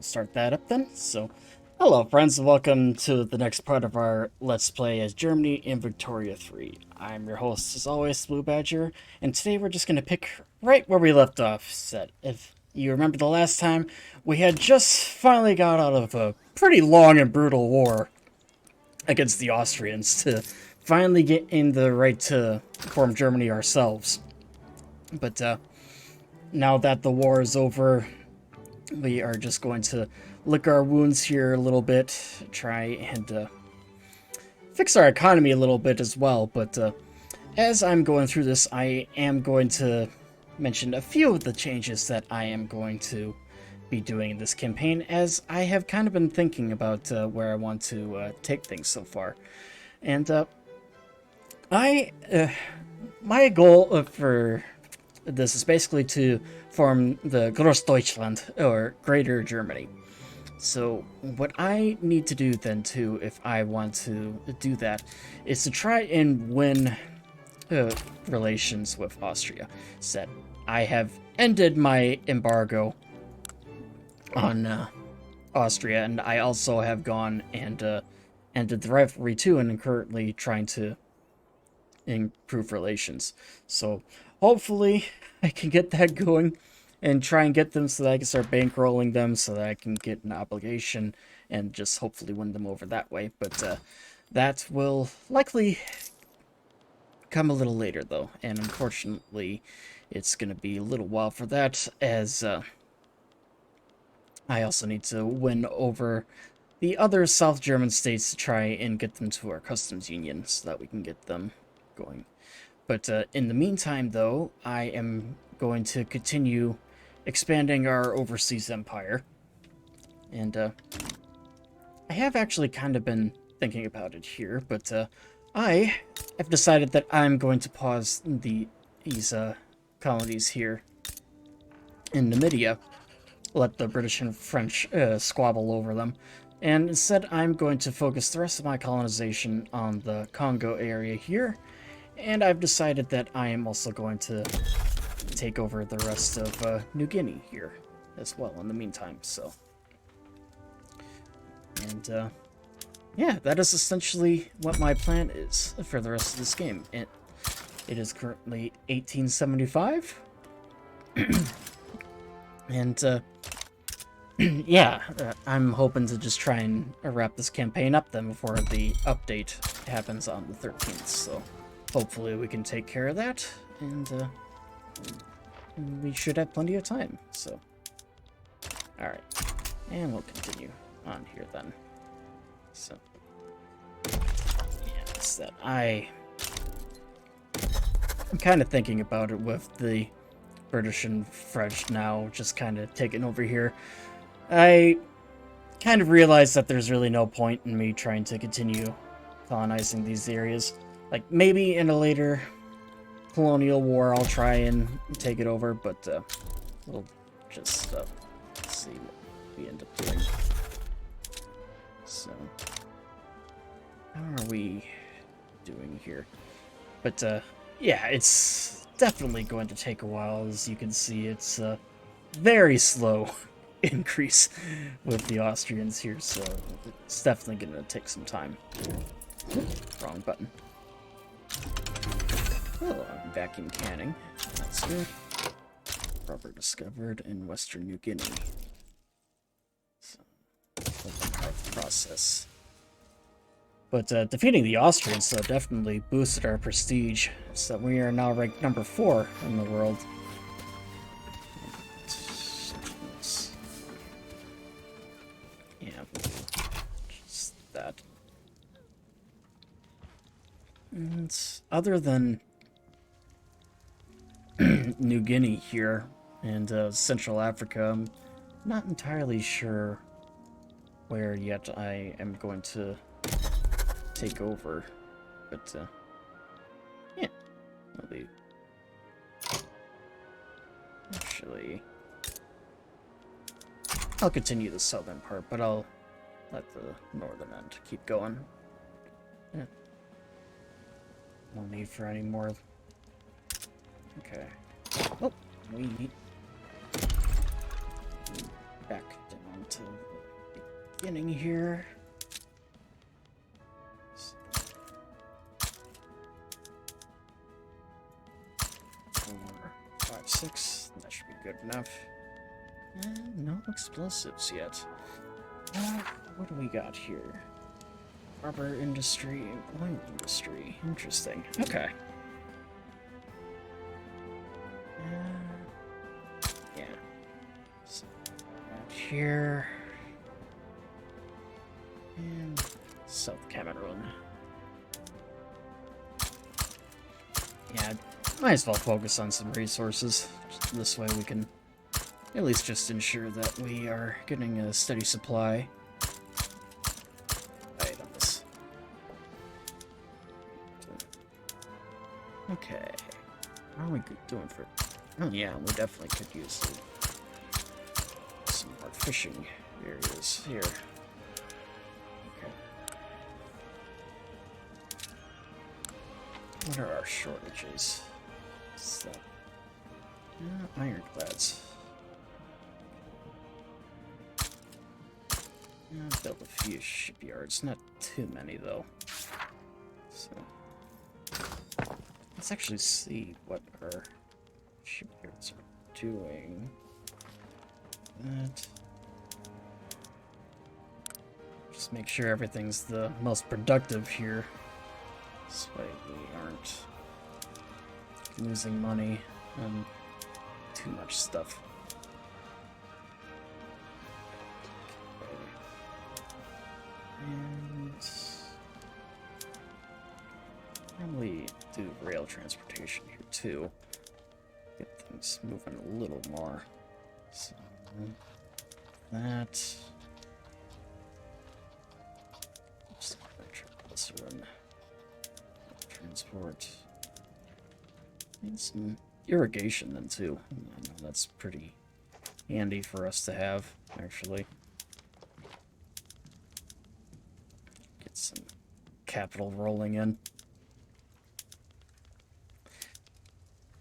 we'll start that up then. So, hello friends, and welcome to the next part of our Let's Play as Germany in Victoria 3. I'm your host, as always, Blue Badger, and today we're just going to pick right where we left off. If you remember the last time, we had just finally got out of a pretty long and brutal war against the Austrians to finally get in the right to form Germany ourselves. But now that the war is over, we are just going to lick our wounds here a little bit, try and fix our economy a little bit as well. But as I'm going through this, I am going to mention a few of the changes that I am going to be doing in this campaign, as I have kind of been thinking about where I want to take things so far. And I my goal for this is basically to form the Großdeutschland, or Greater Germany. So what I need to do then too, if I want to do that, is to try and win relations with Austria. So I have ended my embargo on Austria, and I also have gone and ended the rivalry too, and am currently trying to improve relations. So hopefully I can get that going and try and get them so that I can start bankrolling them so that I can get an obligation and just hopefully win them over that way. But that will likely come a little later though, and unfortunately it's going to be a little while for that, as I also need to win over the other South German states to try and get them to our customs union so that we can get them going. But in the meantime, though, I am going to continue expanding our overseas empire. And I have actually kind of been thinking about it here, but I have decided that I'm going to pause these colonies here in Namibia, let the British and French squabble over them, and instead I'm going to focus the rest of my colonization on the Congo area here. And I've decided that I am also going to take over the rest of New Guinea here as well in the meantime. So, and yeah, that is essentially what my plan is for the rest of this game. It is currently 1875, and yeah, I'm hoping to just try and wrap this campaign up then before the update happens on the 13th. So hopefully we can take care of that, and we should have plenty of time, so. Alright, and we'll continue on here then. So, yeah, it's that I'm kind of thinking about it with the British and French now just kind of taking over here. I kind of realized that there's really no point in me trying to continue colonizing these areas. Like, maybe in a later colonial war I'll try and take it over, but we'll just see what we end up doing. So, how are we doing here? But yeah, it's definitely going to take a while. As you can see, it's a very slow increase with the Austrians here, so it's definitely going to take some time. Wrong button. Oh, vacuum canning. That's good. Rubber discovered in Western New Guinea. So, open heart process. But defeating the Austrians definitely boosted our prestige, so we are now ranked number 4 in the world. Yeah, just that. And other than New Guinea here and Central Africa, I'm not entirely sure where yet I am going to take over, but yeah, actually, I'll continue the southern part, but I'll let the northern end keep going. Yeah. No need for any more. Okay. Oh, we back down to beginning here. 4, 5, 6. That should be good enough. And no explosives yet. What do we got here? Rubber industry, oil industry. Interesting. Okay. Yeah. So, out here. And South Cameroon. Yeah, might as well focus on some resources. This way we can at least just ensure that we are getting a steady supply of items. Okay. How are we doing for... Oh yeah, we definitely could use some more fishing areas here. Okay. What are our shortages? So, ironclads. Build a few shipyards, not too many though. So, let's actually see what our shipyards are doing. That. Just make sure everything's the most productive here. This way we aren't losing money on too much stuff. And probably do rail transportation here too. Get things moving a little more. So that. Just glycerin. Transport. Need some irrigation then too. I know that's pretty handy for us to have, actually. Get some capital rolling in.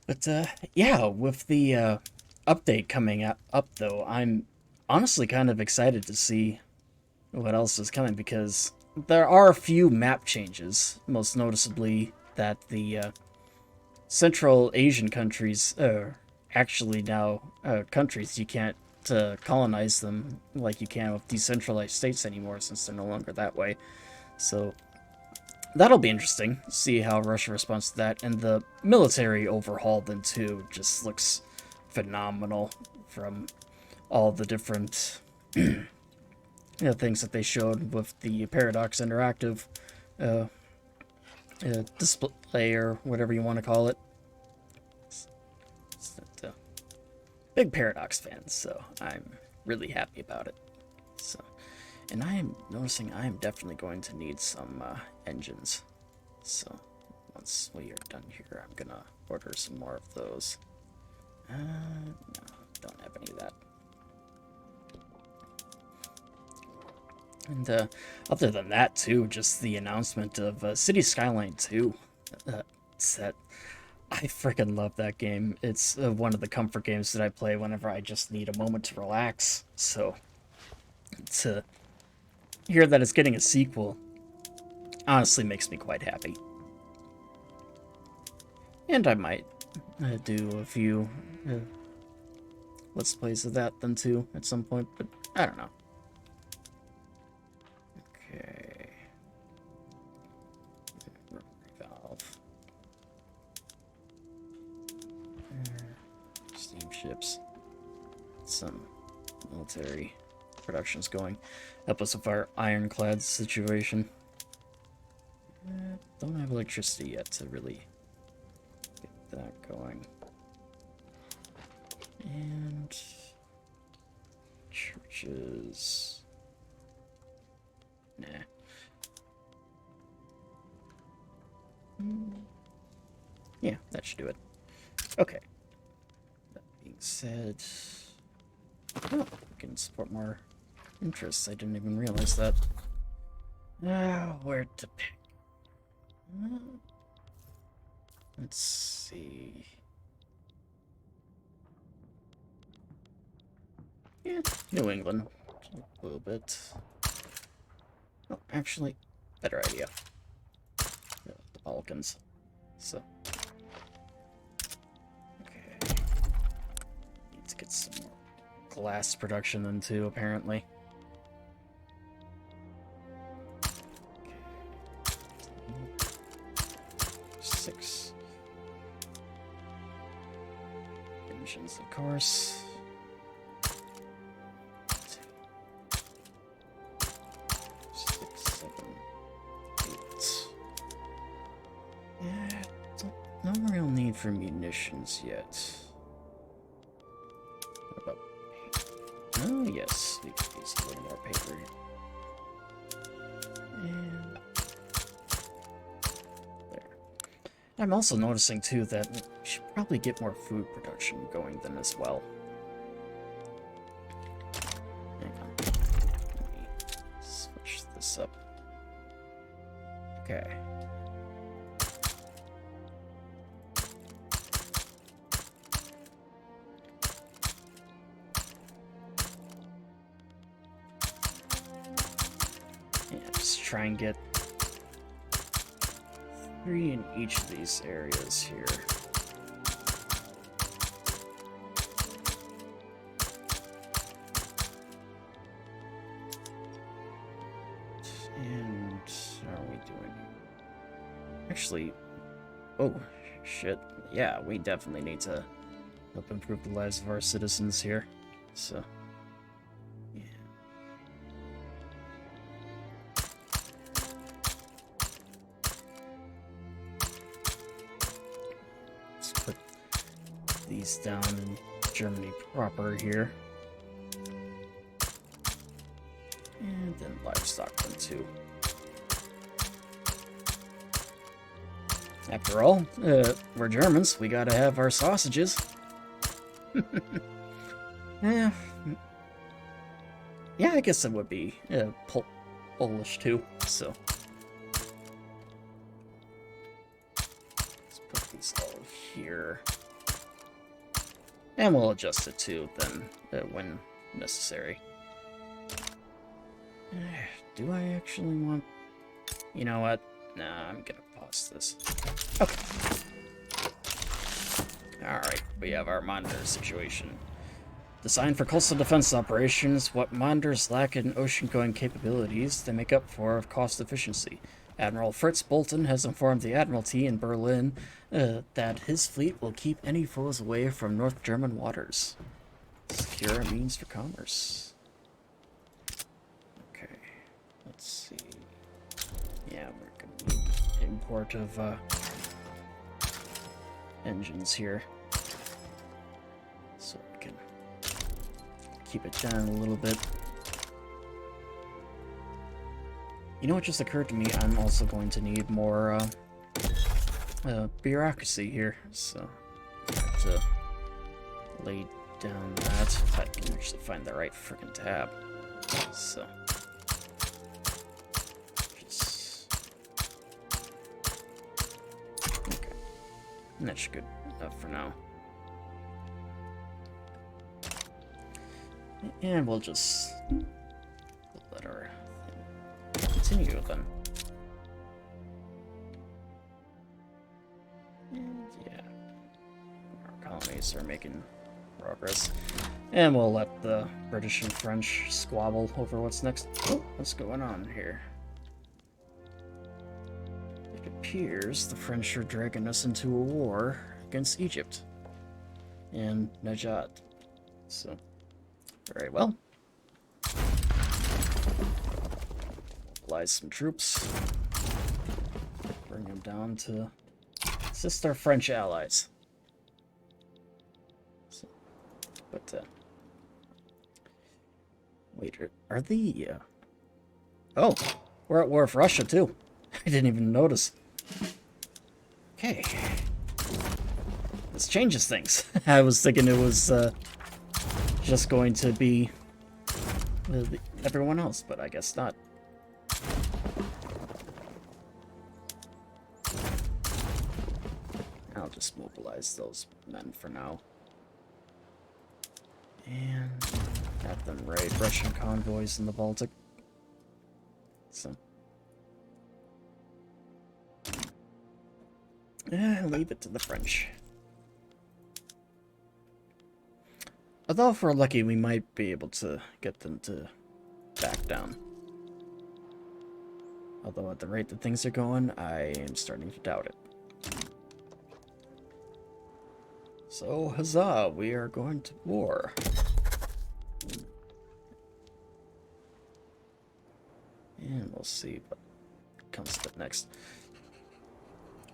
But yeah, with the update coming up though, I'm honestly kind of excited to see what else is coming, because there are a few map changes, most noticeably that the Central Asian countries are actually now countries. You can't colonize them like you can with decentralized states anymore, since they're no longer that way. So that'll be interesting to see how Russia responds to that. And the military overhaul then too just looks phenomenal, from all the different things that they showed with the Paradox Interactive display, or whatever you want to call it. Big Paradox fan, so I'm really happy about it. So, and I am noticing I am definitely going to need some engines. So once we are done here, I'm gonna order some more of those. No, don't have any of that. And other than that, too, just the announcement of City Skyline 2 set. I freaking love that game. It's one of the comfort games that I play whenever I just need a moment to relax. So to hear that it's getting a sequel honestly makes me quite happy. And I might do a few Let's Plays of that then too at some point, but I don't know. Okay. Revolve. Steamships. Some military productions going. Help us with our ironclad situation. Don't have electricity yet to really get that going. And churches. Nah. Yeah, that should do it. Okay. That being said, oh, we can support more interests. I didn't even realize that. Where to pick? Let's see. Yeah, New England. A little bit. Oh, actually, better idea. The Balkans. So. Okay. Need to get some more glass production then too, apparently. 6 engines, of course. 6, 7, 8. Yeah, no real need for munitions yet. What about paper? Oh, yes, we could use a little more paper. And there. I'm also noticing, too, that we should probably get more food production going then as well. Hang on. Let me switch this up. Okay. Yeah, just try and get 3 in each of these areas here. And how are we doing? Actually, oh, shit. Yeah, we definitely need to help improve the lives of our citizens here. So, yeah. Let's put these down in Germany proper here. And then livestock one too. After all, we're Germans. We gotta have our sausages. Yeah. Yeah, I guess it would be Polish too, so. Let's put these all here. And we'll adjust it too, then, when necessary. Do I actually want... You know what? Nah, I'm gonna pause this. Okay. Alright, we have our monitor situation. Designed for coastal defense operations, what monitors lack in ocean-going capabilities, they make up for cost efficiency. Admiral Fritz Bolton has informed the Admiralty in Berlin that his fleet will keep any foes away from North German waters. Secure a means for commerce. Okay, let's see. Yeah, we're gonna need import of engines here, so we can keep it down a little bit. You know what just occurred to me? I'm also going to need more bureaucracy here, so I have to lay down that. If I can actually find the right freaking tab. So just okay. And that's good enough for now. And we'll just let our thing continue then. And yeah, our colonies are making progress. And we'll let the British and French squabble over what's next. Oh, what's going on here? It appears the French are dragging us into a war against Egypt and Najad. So, very well. Mobilize some troops. Bring them down to assist our French allies. So, but, wait, are the, oh, we're at war with Russia, too. I didn't even notice. Okay. This changes things. I was thinking it was, just going to be everyone else, but I guess not. I'll just mobilize those men for now. And have them raid Russian convoys in the Baltic. So, leave it to the French. Although if we're lucky, we might be able to get them to back down. Although at the rate that things are going, I am starting to doubt it. So, huzzah, we are going to war. And we'll see what comes to next.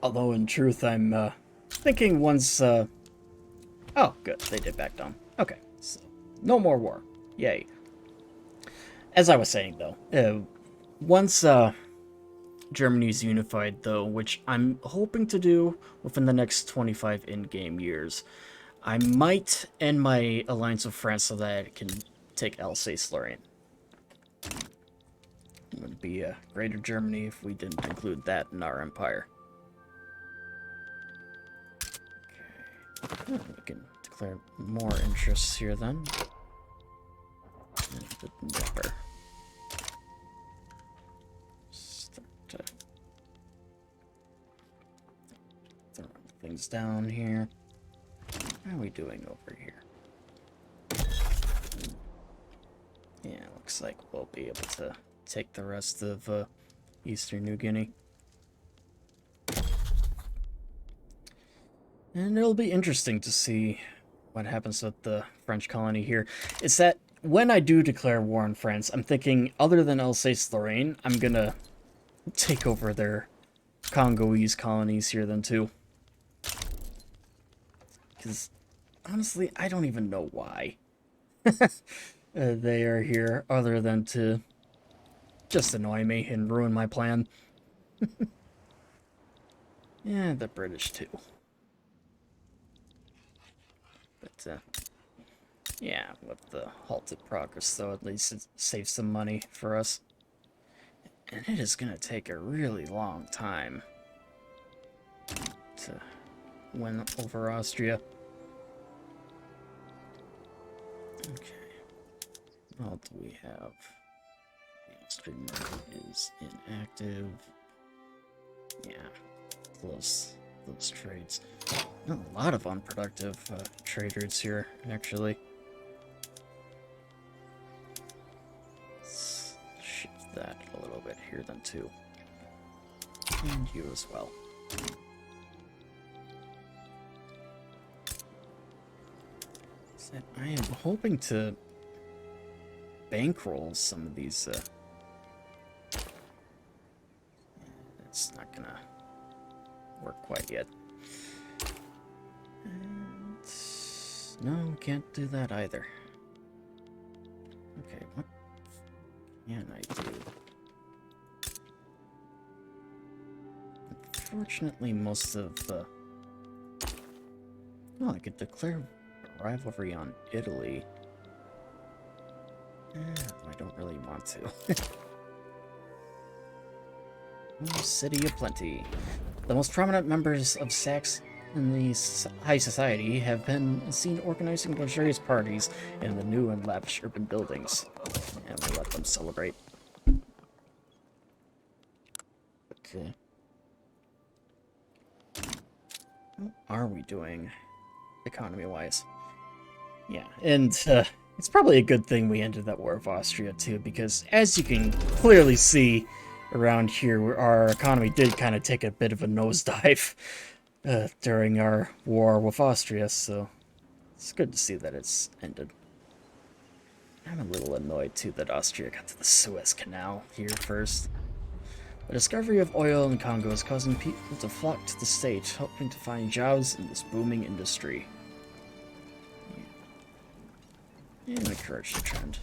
Although, in truth, I'm thinking once... Oh, good, they did back down. Okay, so no more war. Yay. As I was saying, though, once Germany's unified, though, which I'm hoping to do within the next 25 in-game years, I might end my alliance with France so that I can take Alsace-Lorraine. It would be a greater Germany if we didn't include that in our empire. Okay. We can declare more interests here then. And the Dnieper. Start to throw things down here. How are we doing over here? Yeah, looks like we'll be able to take the rest of Eastern New Guinea. And it'll be interesting to see what happens with the French colony here. It's that when I do declare war on France, I'm thinking, other than Alsace-Lorraine, I'm gonna take over their Congolese colonies here then too. Because, honestly, I don't even know why they are here, other than to just annoy me and ruin my plan. Yeah, the British too. But, yeah, with the halted progress, though, at least it saves some money for us. And it is going to take a really long time to win over Austria. Okay. What do we have? The Austrian market is inactive. Yeah, close trades. A lot of unproductive trade routes here, actually. Let's shift that a little bit here then too. And you as well. So I am hoping to bankroll some of these. It's not gonna work quite yet. And no, can't do that either. Okay, what can I do? Unfortunately, most of the... Oh, I could declare rivalry on Italy. I don't really want to. Oh, City of Plenty. The most prominent members of Saxe in the high society have been seen organizing luxurious parties in the new and lavish urban buildings. And we'll let them celebrate. Okay. How are we doing economy-wise? Yeah, and it's probably a good thing we ended that war with Austria, too, because as you can clearly see around here, our economy did kind of take a bit of a nosedive during our war with Austria, so it's good to see that it's ended. I'm a little annoyed, too, that Austria got to the Suez Canal here first. The discovery of oil in Congo is causing people to flock to the state, hoping to find jobs in this booming industry. And encourage the trend.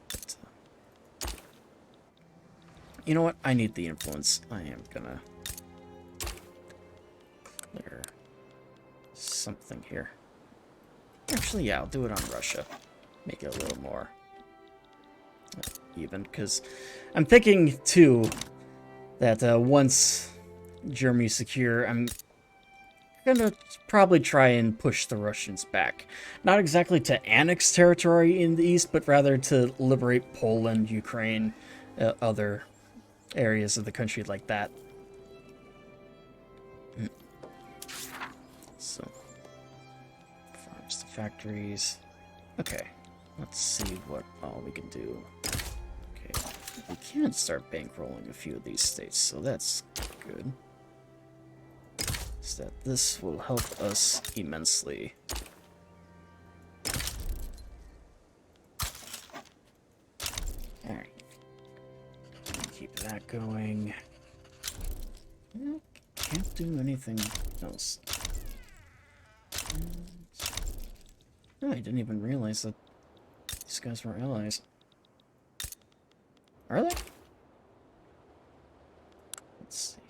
But, you know what? I need the influence. I am gonna clear something here. Actually, yeah, I'll do it on Russia. Make it a little more even, because I'm thinking, too, that once Germany's secure, gonna probably try and push the Russians back. Not exactly to annex territory in the east, but rather to liberate Poland, Ukraine, other areas of the country like that. So, farms to factories. Okay, let's see what all we can do. Okay, we can start bankrolling a few of these states, so that's good. Is that this will help us immensely. Alright. Keep that going. Can't do anything else. Oh, I didn't even realize that these guys were allies. Are they? Let's see.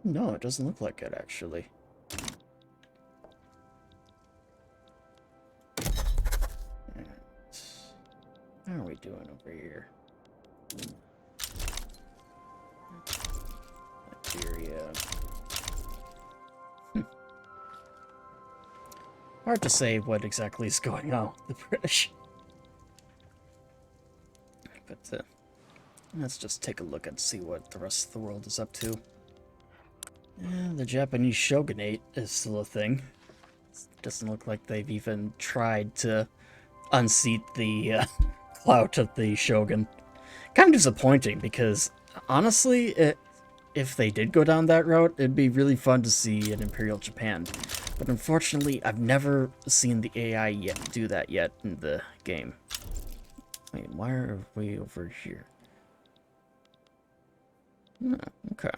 No, it doesn't look like it, actually. And how are we doing over here? Liberia. Hard to say what exactly is going on with the British. But let's just take a look and see what the rest of the world is up to. The Japanese shogunate is still a thing. Doesn't look like they've even tried to unseat the clout of the shogun. Kind of disappointing because, honestly, if they did go down that route, it'd be really fun to see an Imperial Japan. But unfortunately, I've never seen the AI do that yet in the game. Wait, why are we over here? Oh, okay.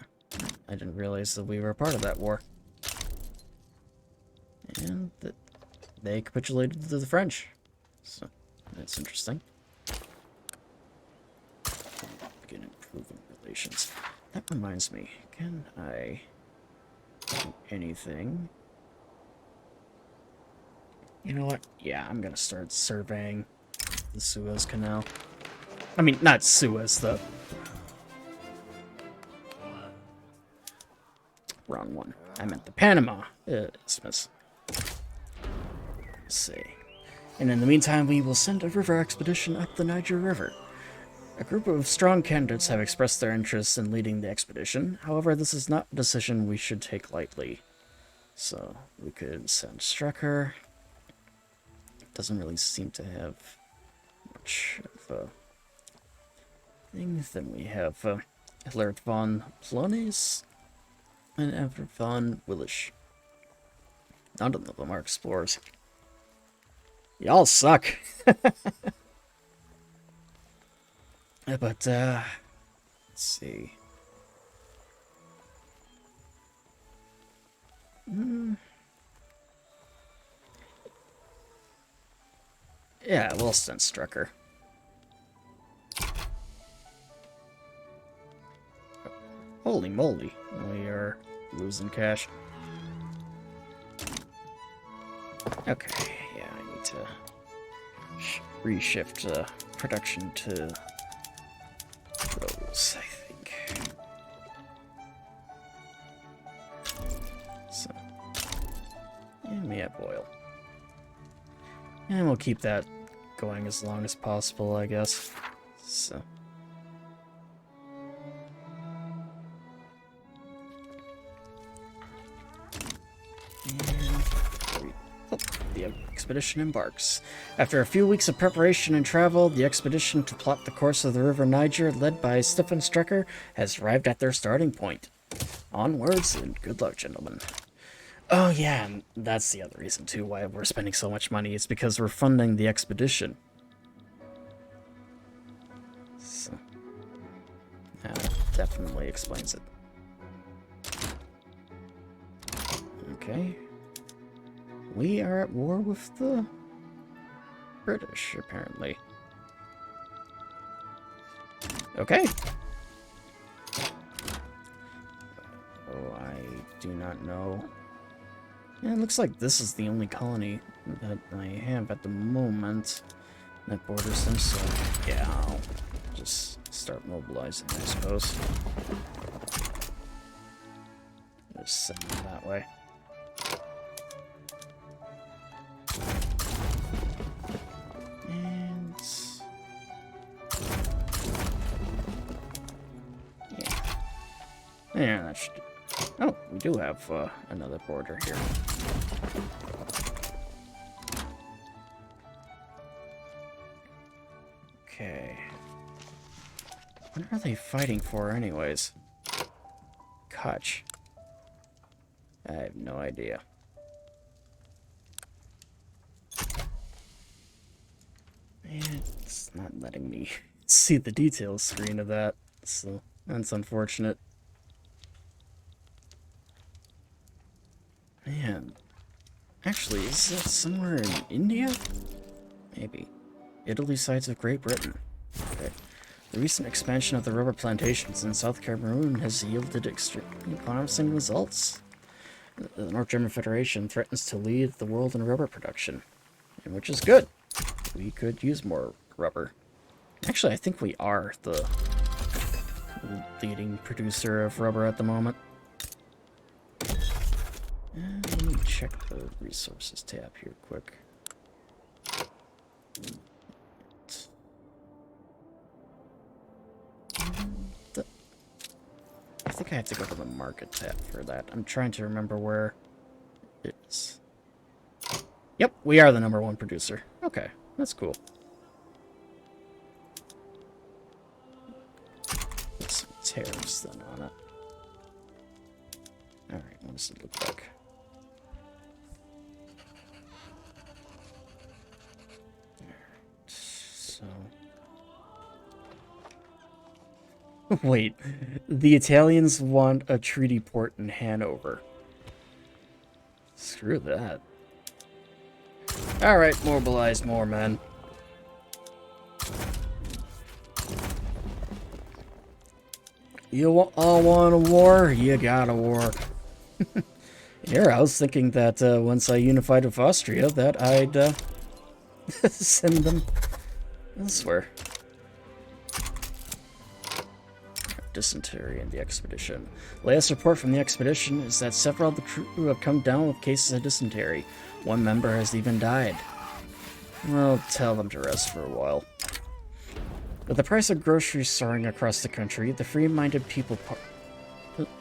I didn't realize that we were a part of that war. And that they capitulated to the French. So, that's interesting. Begin improving relations. That reminds me, can I do anything? You know what? Yeah, I'm gonna start surveying the Suez Canal. I mean, not Suez, the wrong one. I meant the Panama Isthmus. Let's see. And in the meantime, we will send a river expedition up the Niger River. A group of strong candidates have expressed their interest in leading the expedition. However, this is not a decision we should take lightly. So, we could send Strecker. Doesn't really seem to have much of a thing. Then we have Hilary von Plonis and Everett von Willisch. None of them are explorers. Y'all suck. But, let's see. Yeah, we'll send Strucker. Holy moly, we are losing cash. Okay, yeah, I need to reshift production to those, I think. So, and we have oil. And we'll keep that going as long as possible, I guess. So. The expedition embarks. After a few weeks of preparation and travel, the expedition to plot the course of the River Niger, led by Stefan Strecker, has arrived at their starting point. Onwards, and good luck, gentlemen. Oh yeah, and that's the other reason, too, why we're spending so much money. It's because we're funding the expedition. So, that definitely explains it. Okay. We are at war with the British, apparently. Okay. Oh, I do not know. Yeah, it looks like this is the only colony that I have at the moment that borders them, so yeah, I'll just start mobilizing, I suppose. Just send them that way. And yeah, that should. Oh, we do have another border here. Okay. What are they fighting for, anyways? Kutch. I have no idea. Man, it's not letting me see the details screen of that, so that's unfortunate. Man, actually, is that somewhere in India? Maybe. Italy sides of Great Britain. Okay. The recent expansion of the rubber plantations in South Cameroon has yielded extremely promising results. The North German Federation threatens to lead the world in rubber production, which is good. We could use more rubber. Actually, I think we are the leading producer of rubber at the moment. Let me check the resources tab here quick. I think I have to go to the market tab for that. I'm trying to remember where it is. Yep, we are the #1 producer. Okay, that's cool. Put some tariffs then on it. Alright, what does it look like? Alright, so... Wait, the Italians want a treaty port in Hanover. Screw that. Alright, mobilize more men. You all want a war? You got a war. Here, I was thinking that once I unified with Austria, that I'd send them elsewhere. Dysentery in the expedition. Latest report from the expedition is that several of the crew have come down with cases of dysentery. One member has even died. Well, tell them to rest for a while. With the price of groceries soaring across the country, the free-minded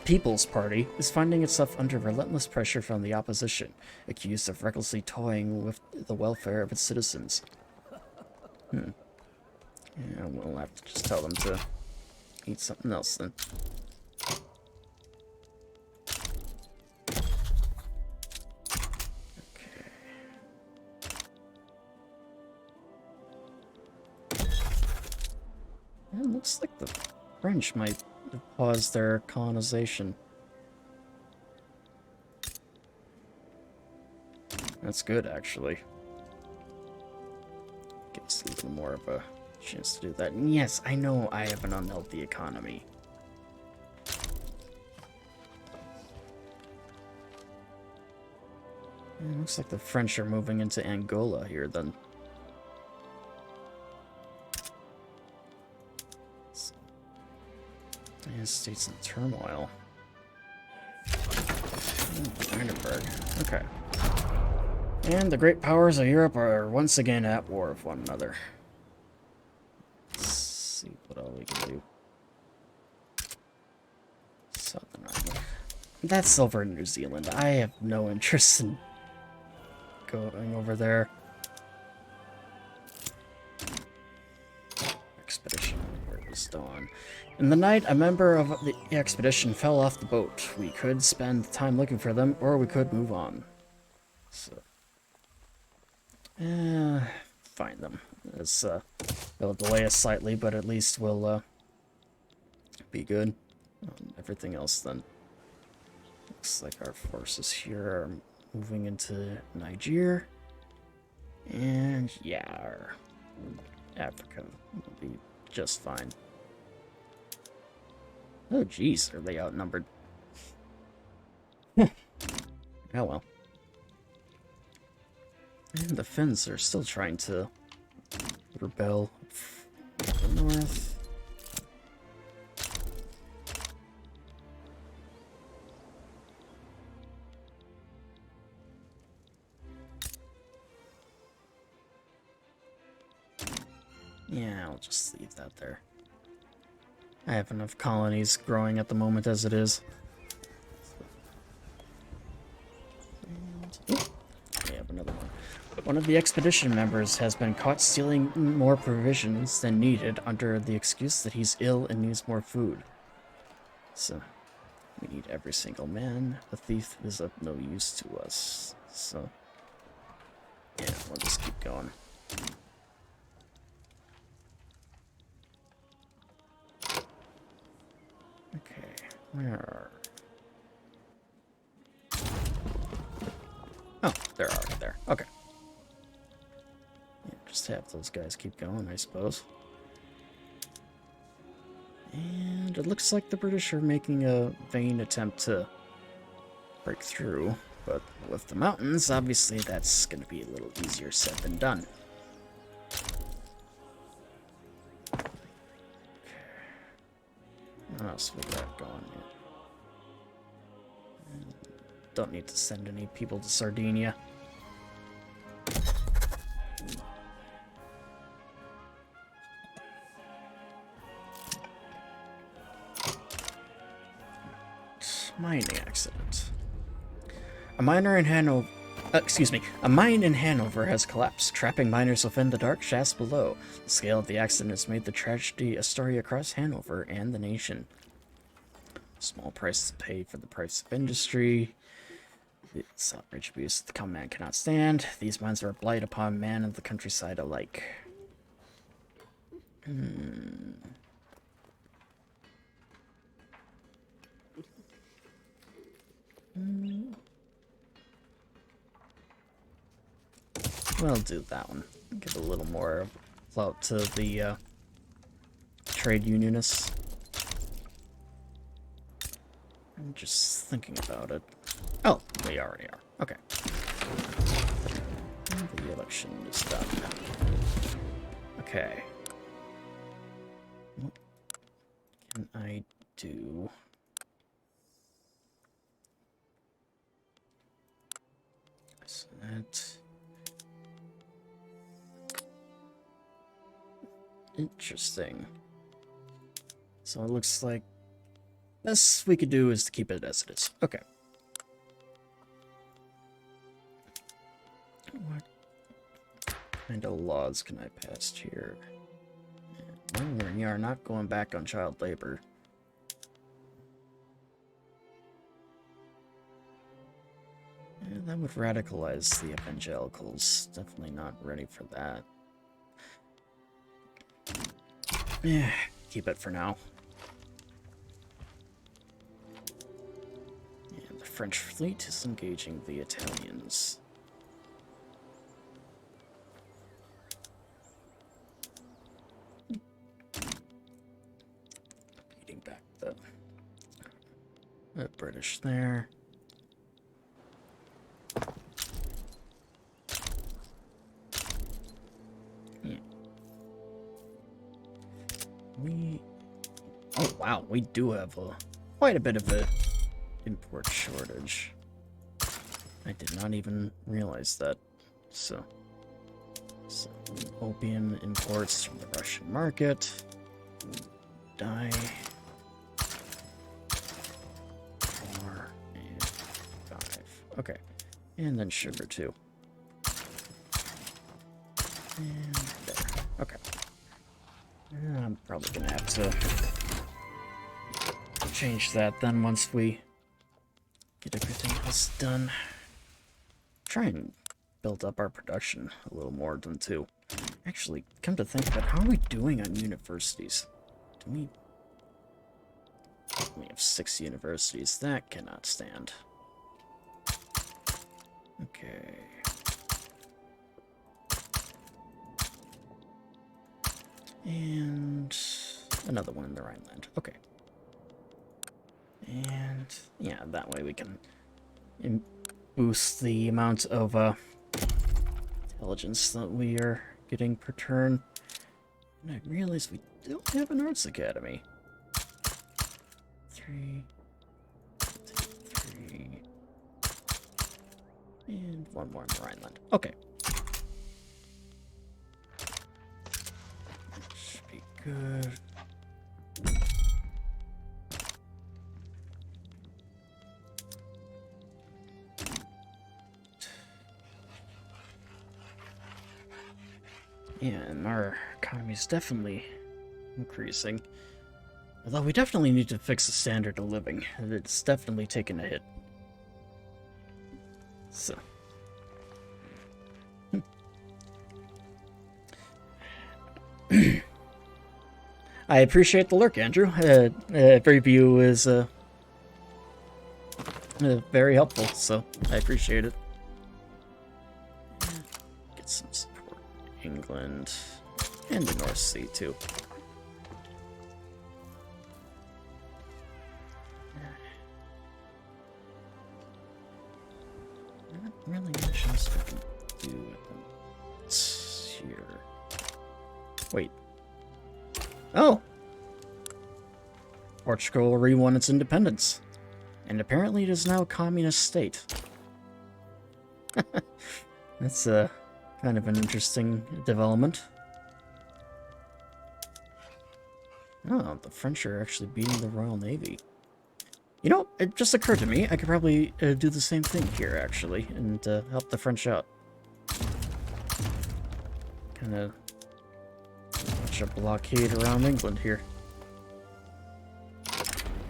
People's Party is finding itself under relentless pressure from the opposition, accused of recklessly toying with the welfare of its citizens. Yeah, we'll have to just tell them to eat something else then. It looks like the French might have paused their colonization. That's good, actually. Gives a little more of a chance to do that. And yes, I know I have an unhealthy economy. It looks like the French are moving into Angola here, then. The United States in turmoil. Brandenburg. Okay. And the great powers of Europe are once again at war with one another. Let's see what all we can do. Southern Ireland. That's over in New Zealand. I have no interest in going over there. Expedition. Where it was dawn. In the night, a member of the expedition fell off the boat. We could spend time looking for them, or we could move on. So, find them. It'll delay us slightly, but at least we'll be good. Everything else then. Looks like our forces here are moving into Niger. And yeah, our Africa will be just fine. Oh geez, are they outnumbered? Oh well. And the Finns are still trying to rebel from the north. Yeah, I'll just leave that there. I have enough colonies growing at the moment as it is. And, we have another one. One of the expedition members has been caught stealing more provisions than needed under the excuse that he's ill and needs more food. So, we need every single man. The thief is of no use to us. So, yeah, we'll just keep going. Okay, where are... Oh, they're already there. Okay. Yeah, just have those guys keep going, I suppose. And it looks like the British are making a vain attempt to break through, but with the mountains, obviously that's going to be a little easier said than done. Okay. What else we got going here? Don't need to send any people to Sardinia. Mining accident. A mine in Hanover has collapsed, trapping miners within the dark shafts below. The scale of the accident has made the tragedy a story across Hanover and the nation. Small price to pay for the price of industry. It's outrage abuse that the common man cannot stand. These mines are a blight upon man and the countryside alike. We'll do that one. Give a little more clout to the trade unionists. I'm just thinking about it. Oh, we already are. Okay. And the election is done. Okay. What can I do? So that... Interesting. So it looks like best we could do is to keep it as it is. Okay. What kind of laws can I pass here? We are not going back on child labor. Yeah, that would radicalize the evangelicals. Definitely not ready for that. Yeah, keep it for now. Yeah, the French fleet is engaging the Italians. Beating back the British there. Oh wow, we do have quite a bit of a import shortage. I did not even realize that. So opium imports from the Russian market. Dye. 4 and 5. Okay. And then sugar too. And there. Okay. I'm probably gonna have to change that then once we get everything else done. Try and build up our production a little more than two. Actually, come to think of it, how are we doing on universities? Do we have 6 universities. That cannot stand. Okay. And another one in the Rhineland. Okay. And yeah, that way we can boost the amount of intelligence that we are getting per turn. And I realize we don't have an arts academy. 3, 3, and one more in the Rhineland. Okay. good. Yeah, and our economy is definitely increasing. Although we definitely need to fix the standard of living. It's definitely taken a hit. So. I appreciate the lurk, Andrew. Every view is very helpful, so I appreciate it. Get some support. England and the North Sea, too. Not really much else I can do here. Wait. Oh! Portugal re-won its independence. And apparently it is now a communist state. That's kind of an interesting development. Oh, the French are actually beating the Royal Navy. You know, it just occurred to me, I could probably do the same thing here, actually, and help the French out. Kind of launch a blockade around England here.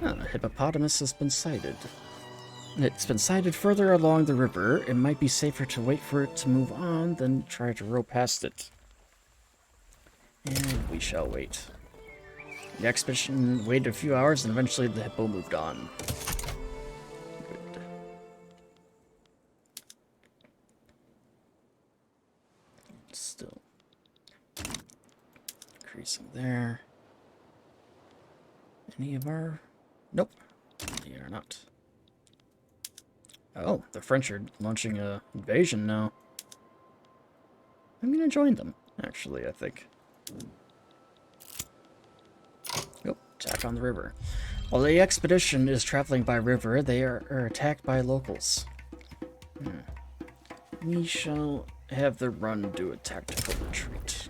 Oh, a hippopotamus has been sighted. It's been sighted further along the river. It might be safer to wait for it to move on than try to row past it. And we shall wait. The expedition waited a few hours and eventually the hippo moved on. Good. Still increasing there. Any of our... Nope. They are not. Oh, the French are launching an invasion now. I'm gonna join them, actually, I think. Oh, attack on the river. While the expedition is traveling by river, they are attacked by locals. We shall have the run do a tactical retreat.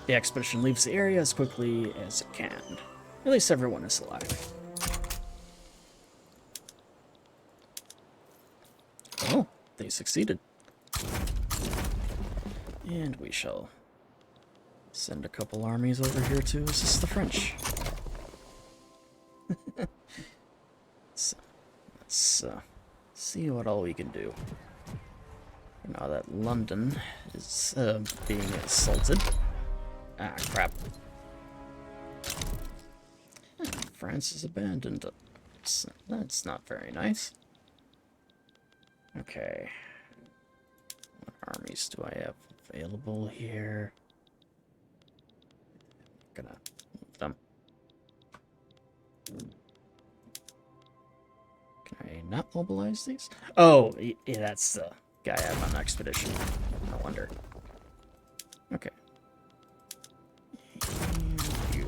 The expedition leaves the area as quickly as it can. At least everyone is alive. Oh, they succeeded. And we shall send a couple armies over here to assist the French. So, let's see what all we can do. Now that London is being assaulted. Ah, crap. France is abandoned. That's not very nice. Okay. What armies do I have available here? I'm gonna move them. Can I not mobilize these? Oh, yeah, that's the guy I have on expedition. No wonder. Okay. And you.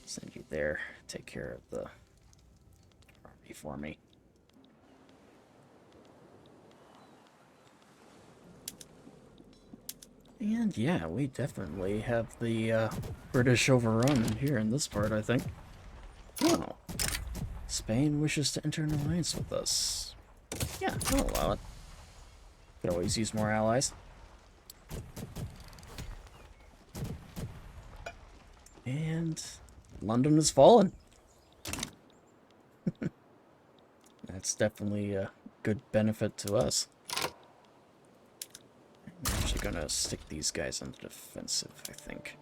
Send you there. Take care of the army for me. And yeah, we definitely have the British overrun here in this part, I think. Oh. Spain wishes to enter an alliance with us. Yeah, I'll allow it. Could always use more allies. And London has fallen. That's definitely a good benefit to us. I'm actually gonna stick these guys on the defensive, I think.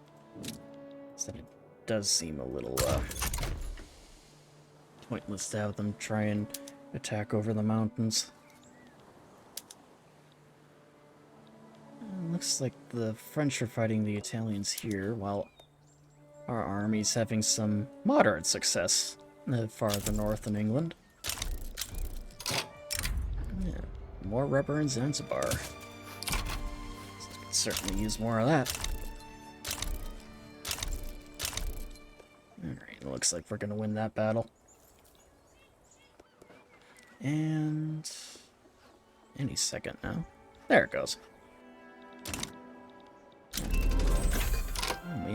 So that it does seem a little pointless to have them try and attack over the mountains. Looks like the French are fighting the Italians here, while our army's having some moderate success farther north in England. Yeah, more rubber in Zanzibar. Could certainly use more of that. Alright, looks like we're gonna win that battle. And any second now. There it goes.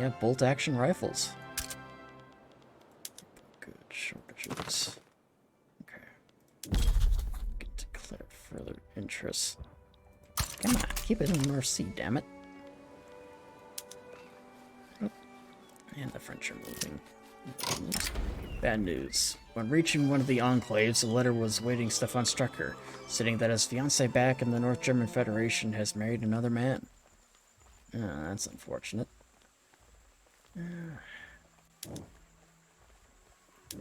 have bolt-action rifles. Good shortages. Okay. Get declared further interest. Come on, keep it in North Sea, damn it. Oh, and the French are moving. Bad news. When reaching one of the enclaves, a letter was awaiting Stefan Strucker, stating that his fiancée back in the North German Federation has married another man. That's unfortunate. And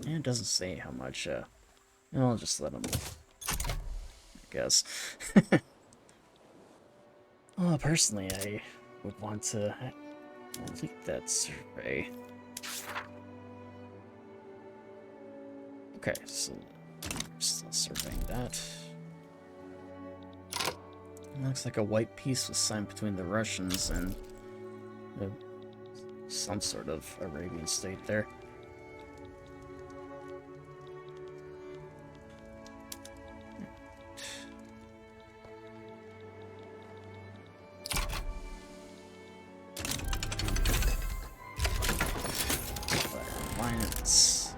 it doesn't say how much, I'll just let him, I guess. Well, personally, I would want to complete that survey. Okay, so still surveying that. It looks like a white peace was signed between the Russians and some sort of Arabian state there. Alliance.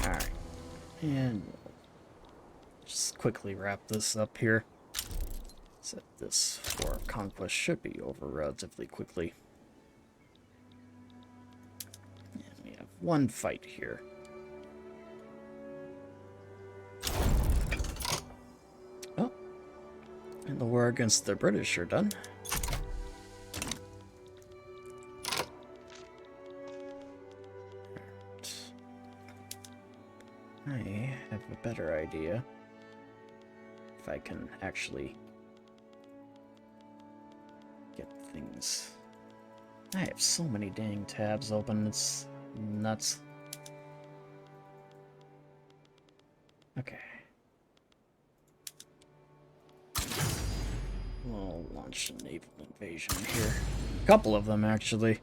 Alright. And just quickly wrap this up here. Set this war of conquest should be over relatively quickly. And we have one fight here. Oh. And the war against the British are done. I have a better idea. If I can actually get things. I have so many dang tabs open, it's nuts. Okay. We'll launch a naval invasion here. A couple of them, actually.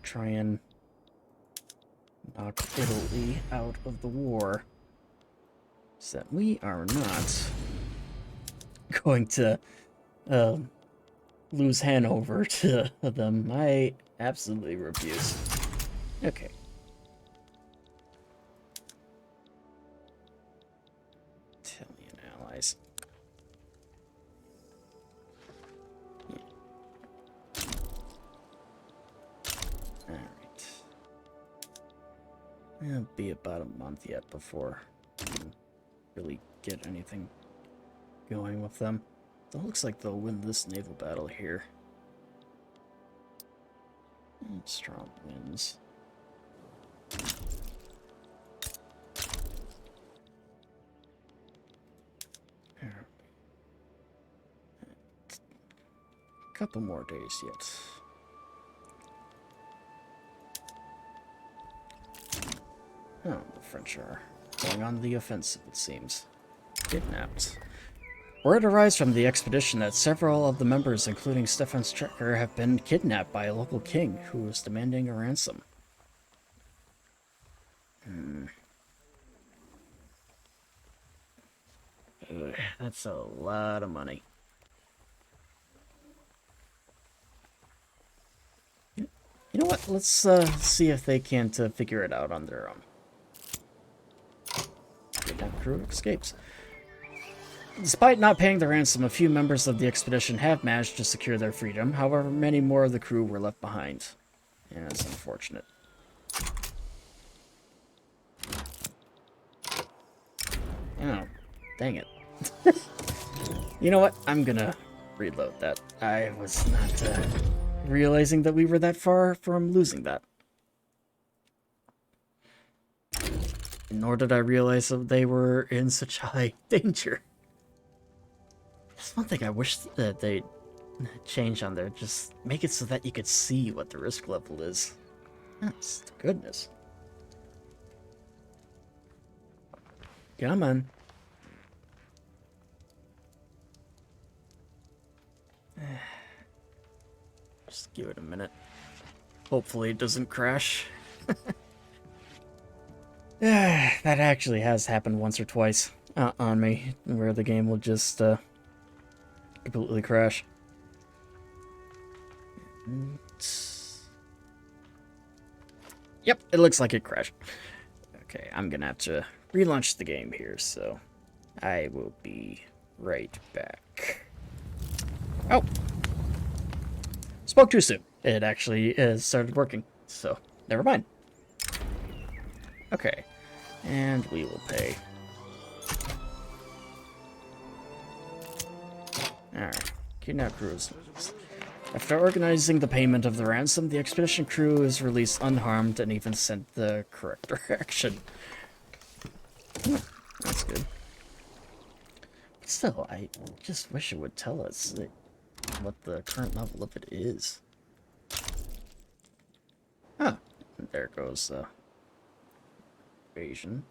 Try and knock Italy out of the war. So that we are not going to lose Hanover to them. I absolutely refuse. Okay. Italian allies. Yeah. Alright. It'll be about a month yet before we can really get anything going with them. It looks like they'll win this naval battle here. And strong winds. A couple more days yet. Oh, the French are going on the offensive, it seems. Kidnapped. Word arrives from the expedition that several of the members, including Stefan Strecker, have been kidnapped by a local king who is demanding a ransom. Ugh, that's a lot of money. You know what? Let's see if they can't figure it out on their own. Kidnapped crew escapes. Despite not paying the ransom, a few members of the expedition have managed to secure their freedom. However, many more of the crew were left behind. Yeah, that's unfortunate. Oh, dang it. You know what? I'm gonna reload that. I was not realizing that we were that far from losing that. Nor did I realize that they were in such high danger. That's one thing I wish that they'd change on there. Just make it so that you could see what the risk level is. That's goodness. Come on. Just give it a minute. Hopefully it doesn't crash. That actually has happened once or twice on me, where the game will just completely crash. And... Yep, it looks like it crashed. Okay, I'm gonna have to relaunch the game here, so I will be right back. Oh! Spoke too soon. It actually started working, so never mind. Okay, and we will pay. Alright, kidnap crews. After organizing the payment of the ransom, the expedition crew is released unharmed and even sent the correct direction. That's good. But still, I just wish it would tell us what the current level of it is. Ah, there goes invasion.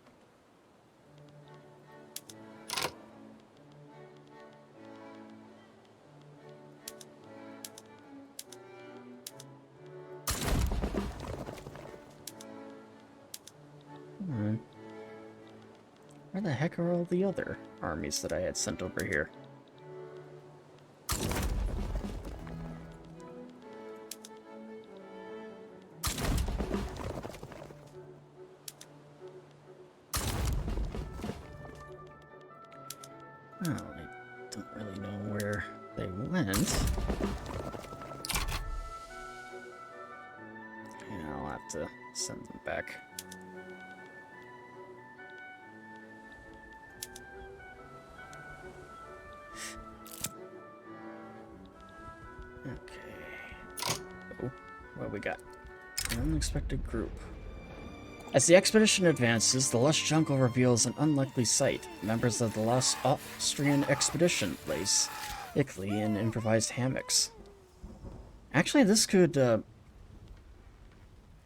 Where the heck are all the other armies that I had sent over here? Well, I don't really know where they went. Yeah, I'll have to send them back. Okay. Oh, what we got? An unexpected group. As the expedition advances, the lush jungle reveals an unlikely sight. Members of the lost Austrian expedition lace thickly in improvised hammocks. Actually, this could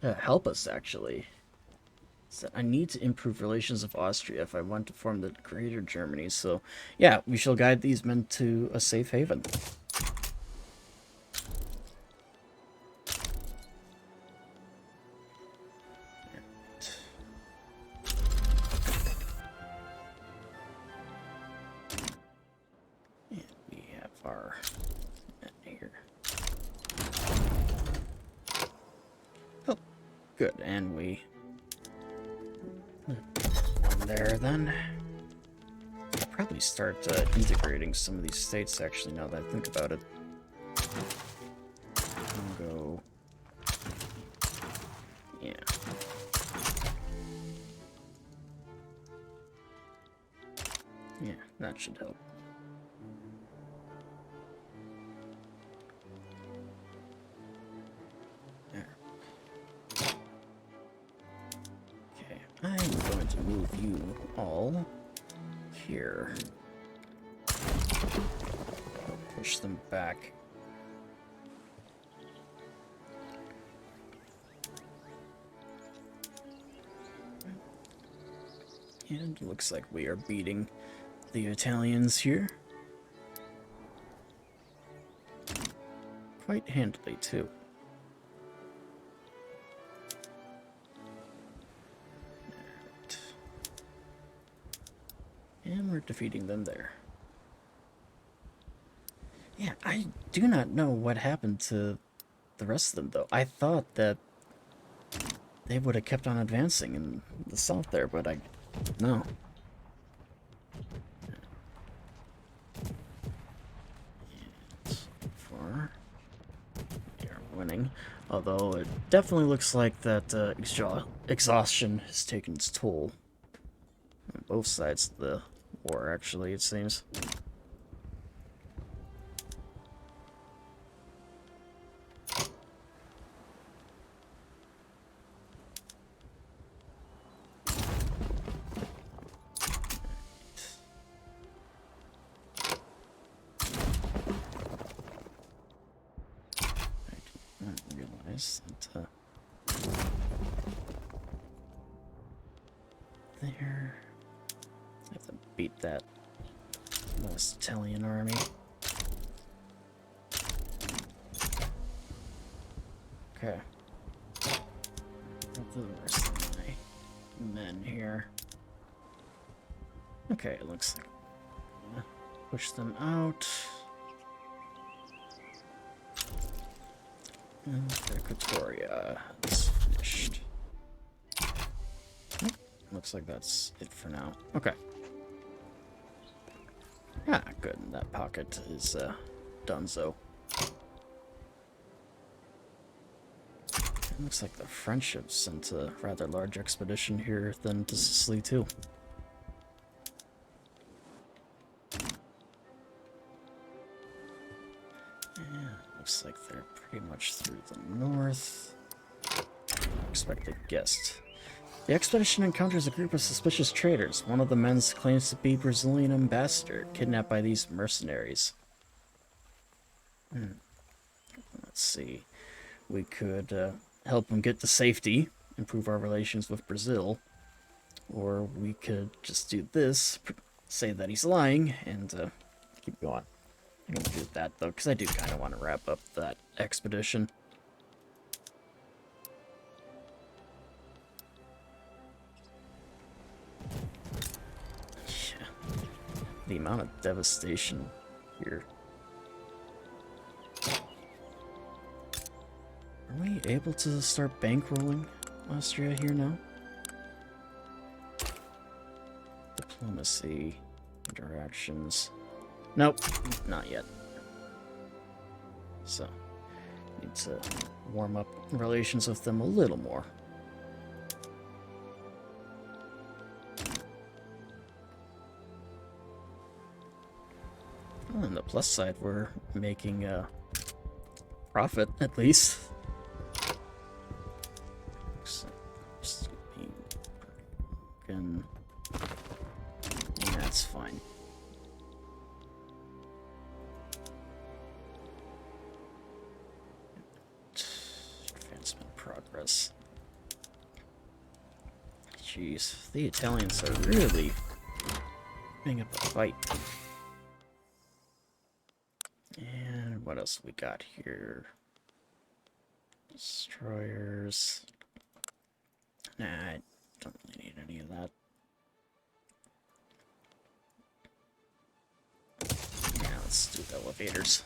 help us, actually. So I need to improve relations with Austria if I want to form the Greater Germany. So, yeah, we shall guide these men to a safe haven. And we have our men here. Oh, good, and we... one there, then. I'll probably start integrating some of these states, actually, now that I think about it. I'll go... yeah. Yeah, that should help. There. Okay, I'm going to move you all here. Push them back. And it looks like we are beating the Italians here. Quite handily, too. And we're defeating them there. Yeah, I do not know what happened to the rest of them, though. I thought that they would have kept on advancing in the south there, but no. Far. We are winning. Although it definitely looks like that exhaustion has taken its toll. On both sides of the war, actually, it seems. That, there. I have to beat that last Italian army. Okay. Got the rest of my men here. Okay, it looks like I'm gonna push them out. Equatoria is finished. Looks like that's it for now. Okay. Ah, good. That pocket is donezo. Looks like the French have sent a rather large expedition here than to Sicily too. Yeah, looks like they're pretty much through the north. Expected guest. The expedition encounters a group of suspicious traders. One of the men claims to be Brazilian ambassador, kidnapped by these mercenaries. Let's see. We could help him get to safety, improve our relations with Brazil, or we could just do this, say that he's lying, and keep going. I'm gonna do that though, because I do kind of want to wrap up that expedition. The amount of devastation here. Are we able to start bankrolling Austria here now? Diplomacy, interactions. Nope, not yet. So, need to warm up relations with them a little more. On the plus side, we're making a profit, at least. That's fine. Advancement progress. Jeez, the Italians are really putting up a fight. And what else we got here? Destroyers. Nah, I don't really need any of that. Yeah, let's do elevators.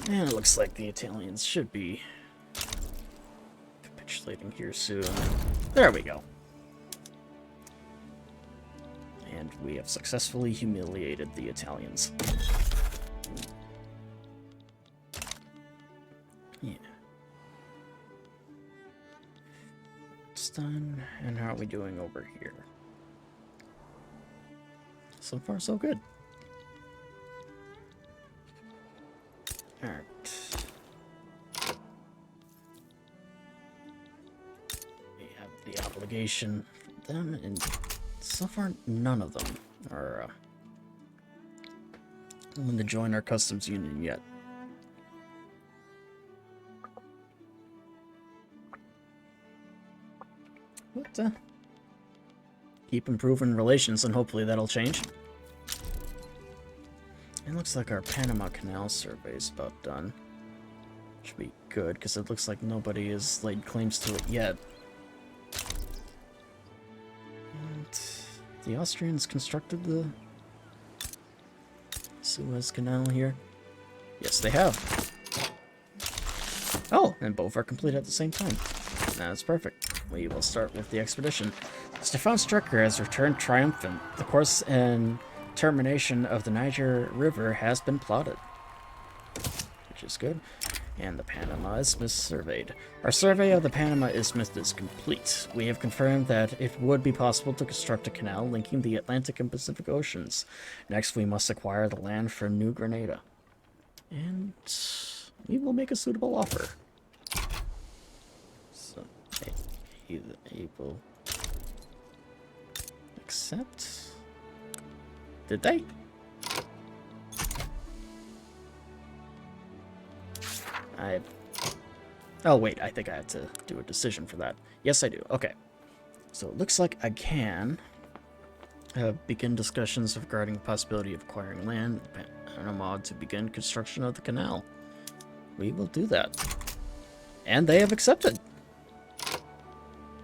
And it looks like the Italians should be capitulating here soon. There we go. And we have successfully humiliated the Italians. Yeah. It's done. And how are we doing over here? So far, so good. Alright. We have the obligation for them, and so far, none of them are willing to join our customs union yet. But, keep improving relations, and hopefully that'll change. It looks like our Panama Canal survey is about done. Should be good, because it looks like nobody has laid claims to it yet. And the Austrians constructed the Suez Canal here. Yes, they have. Oh, and both are complete at the same time. That's perfect. We will start with the expedition. Stefan Stricker has returned triumphant. The course and termination of the Niger River has been plotted, which is good. And the Panama Isthmus surveyed. Our survey of the Panama Isthmus is complete. We have confirmed that it would be possible to construct a canal linking the Atlantic and Pacific Oceans. Next, we must acquire the land for New Grenada. And we will make a suitable offer. So, either able accept. Did they? Oh wait, I think I have to do a decision for that. Yes, I do. Okay. So it looks like I can begin discussions regarding the possibility of acquiring land in Panama to begin construction of the canal. We will do that. And they have accepted,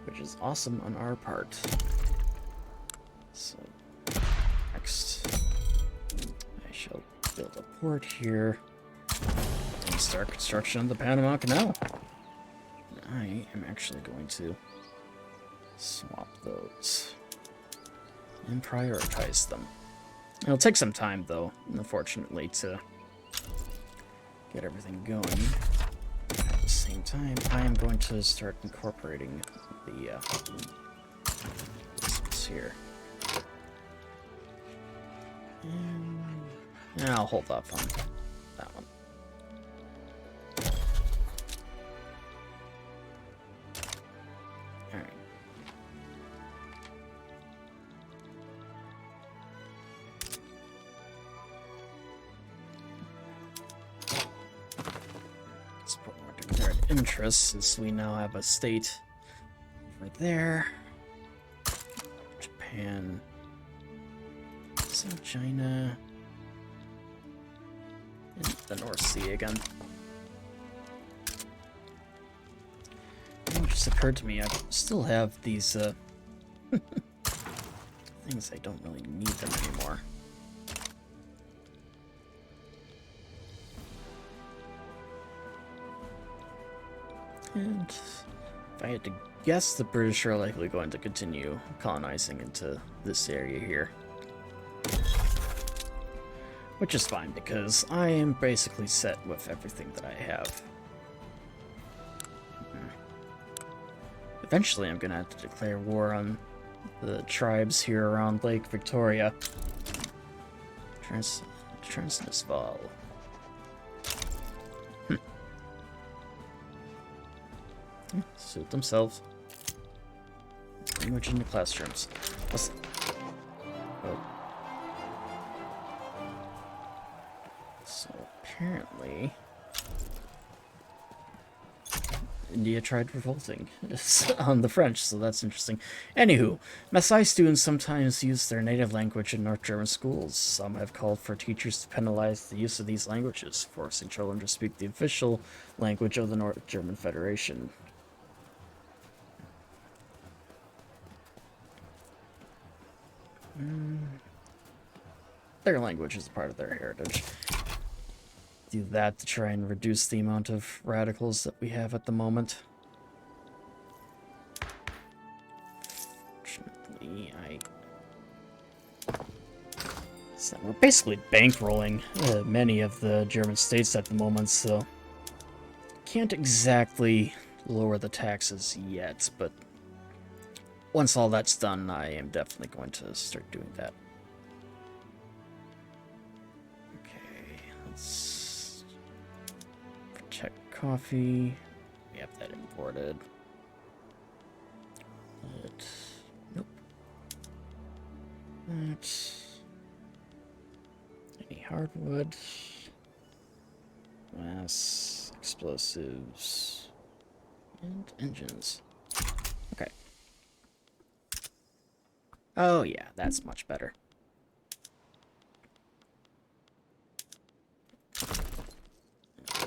which is awesome on our part. So, next, I shall port here and start construction of the Panama Canal. I am actually going to swap those and prioritize them. It'll take some time, though, unfortunately, to get everything going. At the same time, I am going to start incorporating the this here. And I'll hold off on that one. Alright. Let's put more declared interests, since we now have a state over there. Japan. South China. And the North Sea again. It just occurred to me, I still have these things. I don't really need them anymore. And if I had to guess, the British are likely going to continue colonizing into this area here. Which is fine, because I am basically set with everything that I have. Eventually, I'm gonna have to declare war on the tribes here around Lake Victoria. Transnisval. Suit themselves. Pretty much in the classrooms. So apparently, India tried revolting on the French, so that's interesting. Anywho, Maasai students sometimes use their native language in North German schools. Some have called for teachers to penalize the use of these languages, forcing children to speak the official language of the North German Federation. Their language is a part of their heritage. Do that to try and reduce the amount of radicals that we have at the moment. Fortunately, we're basically bankrolling many of the German states at the moment, so can't exactly lower the taxes yet, but once all that's done, I am definitely going to start doing that. Okay, let's check coffee. We have that imported. Nope. That's any hardwood. Glass, explosives, and engines. Okay. Oh yeah, that's much better.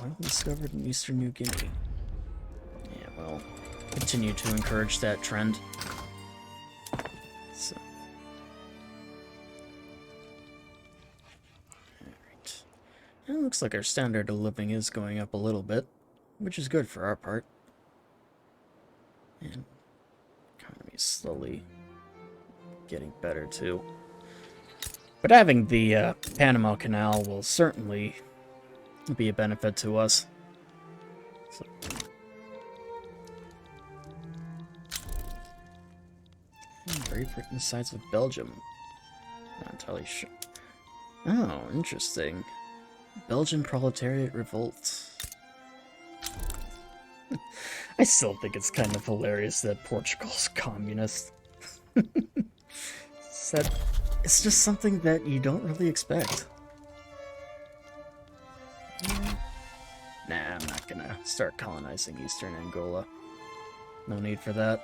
Oil discovered in Eastern New Guinea. Yeah, well, continue to encourage that trend. So. Alright. It looks like our standard of living is going up a little bit, which is good for our part. And economy is slowly getting better too. But having the Panama Canal will certainly be a benefit to us. So. Great Britain sides with Belgium. Not entirely sure. Oh, interesting. Belgian proletariat revolt. I still think it's kind of hilarious that Portugal's communist. It's just something that you don't really expect. Nah, I'm not gonna start colonizing Eastern Angola. No need for that.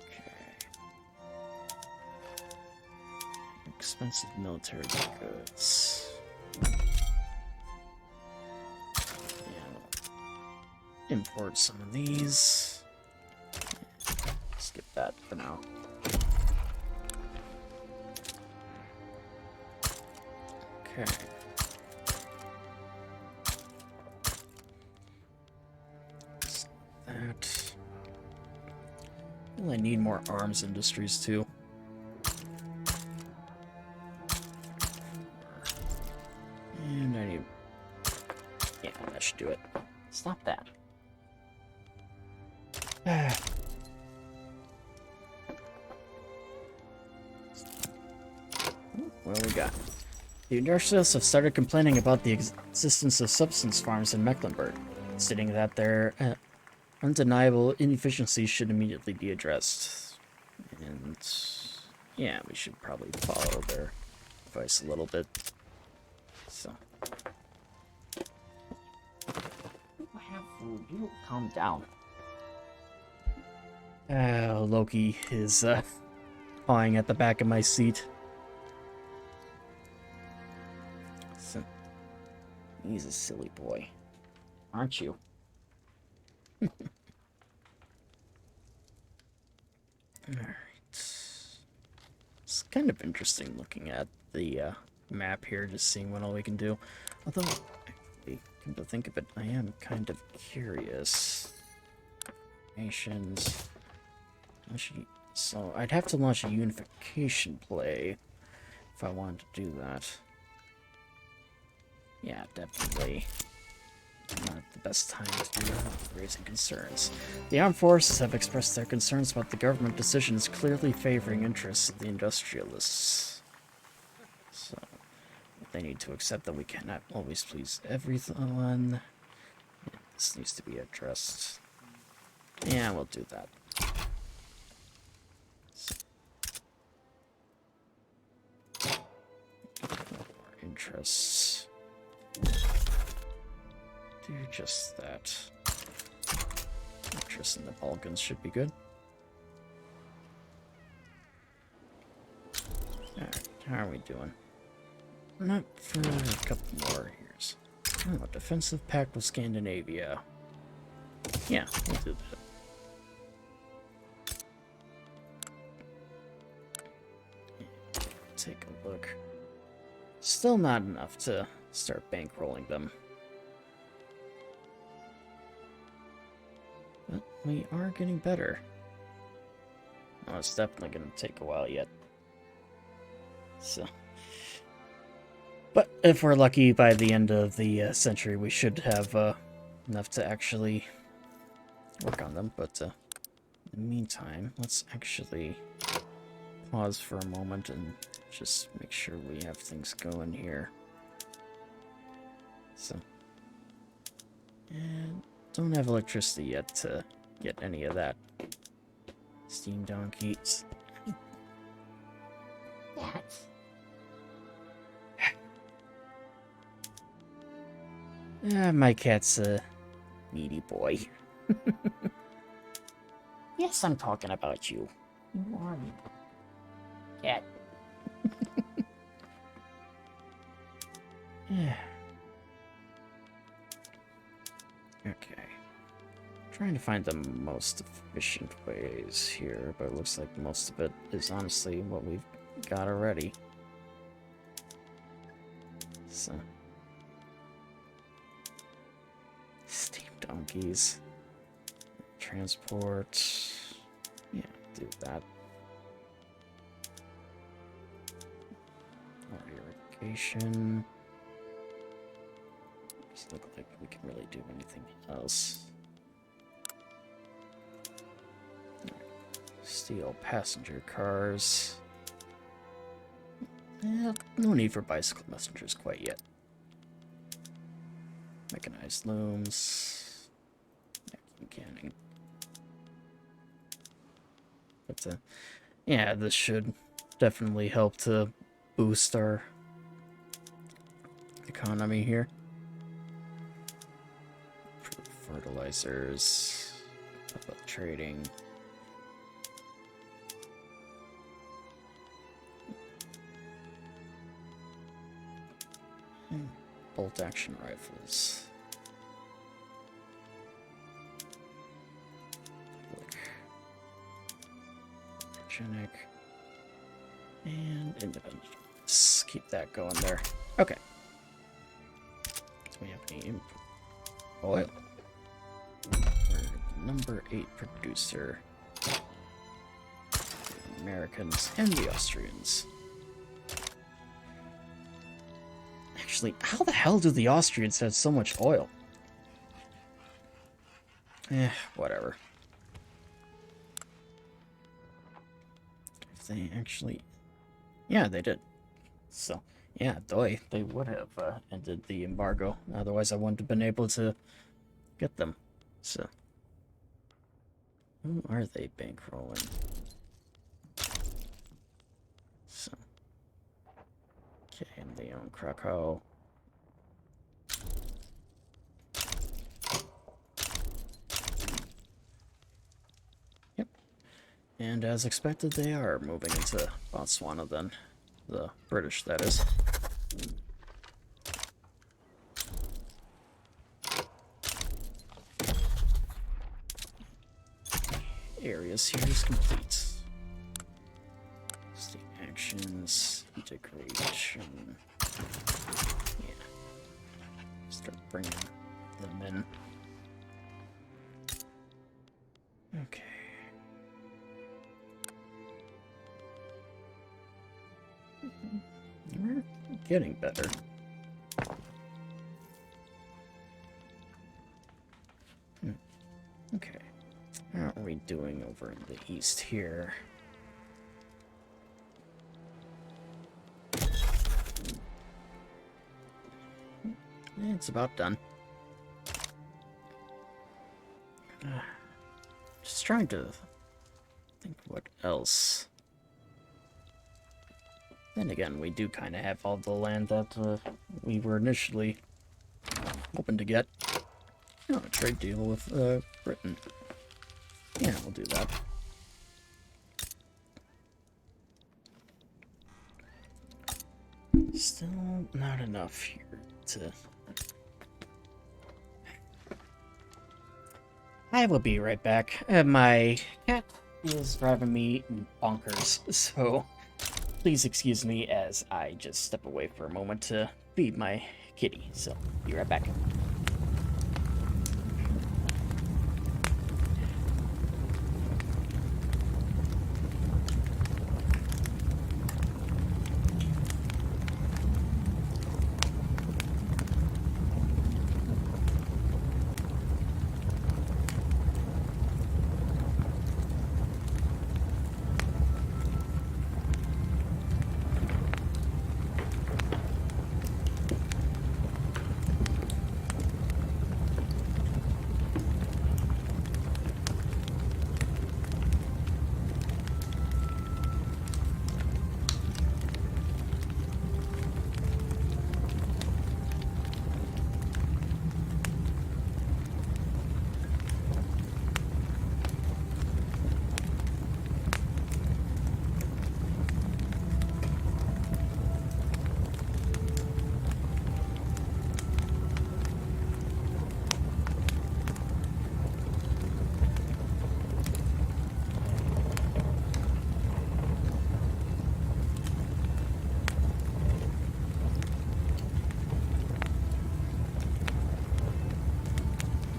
Okay. Expensive military goods. Import some of these. Skip that for now. Okay. That. Well, I need more arms industries too. And I need... Yeah, that should do it. Stop that. What do we got? The industrialists have started complaining about the existence of substance farms in Mecklenburg, stating that their undeniable inefficiencies should immediately be addressed. And yeah, we should probably follow their advice a little bit. So. I have food. You calm down. Loki is pawing at the back of my seat. So, he's a silly boy, aren't you? Alright. It's kind of interesting looking at the map here, just seeing what all we can do. Although, actually, come to think of it, I am kind of curious. Nations. So, I'd have to launch a unification play if I wanted to do that. Yeah, definitely not the best time to be raising concerns. The armed forces have expressed their concerns about the government decisions clearly favoring interests of the industrialists. So, they need to accept that we cannot always please everyone. This needs to be addressed. Yeah, we'll do that. More interests. Do just that. Interest in the Balkans should be good. Alright, how are we doing? Not for a couple more years. Oh, defensive pact with Scandinavia. Yeah, we'll do that. Take a look. Still not enough to start bankrolling them. But we are getting better. Oh, it's definitely going to take a while yet. So, but if we're lucky, by the end of the century, we should have enough to actually work on them. But in the meantime, let's actually pause for a moment and just make sure we have things going here. So, and don't have electricity yet to get any of that. Steam donkeys. My cat's a needy boy. Yes, I'm talking about you. You are cat. Okay. Trying to find the most efficient ways here, but it looks like most of it is honestly what we've got already. So. Steam donkeys. Transport. Yeah, do that. More irrigation. Doesn't look like we can really do anything else. Steel passenger cars. No need for bicycle messengers quite yet. Mechanized looms. Vacuum canning. But yeah, this should definitely help to boost our economy here. Fertilizers. How about trading? Bolt action rifles. Genic. And independence. keep that going there. Okay. Do we have any oil? We're number 8 producer. The Americans and the Austrians. Actually, how the hell do the Austrians have so much oil? Whatever. If they actually... Yeah, they did. So, yeah, they would have ended the embargo. Otherwise, I wouldn't have been able to get them. So, who are they bankrolling? So, okay, and they own Krakow. Yep. And as expected, they are moving into Botswana then. The British, that is. Areas here is complete. State actions, integration. Yeah. Start bringing them in. Okay. We're getting better. Okay. How are we doing over in the east here? It's about done. Just trying to think what else. Then again, we do kind of have all the land that we were initially hoping to get. Oh, a trade deal with Britain. Yeah, we'll do that. Still not enough here to... I will be right back. My cat is driving me bonkers, so please excuse me as I just step away for a moment to feed my kitty. So, be right back.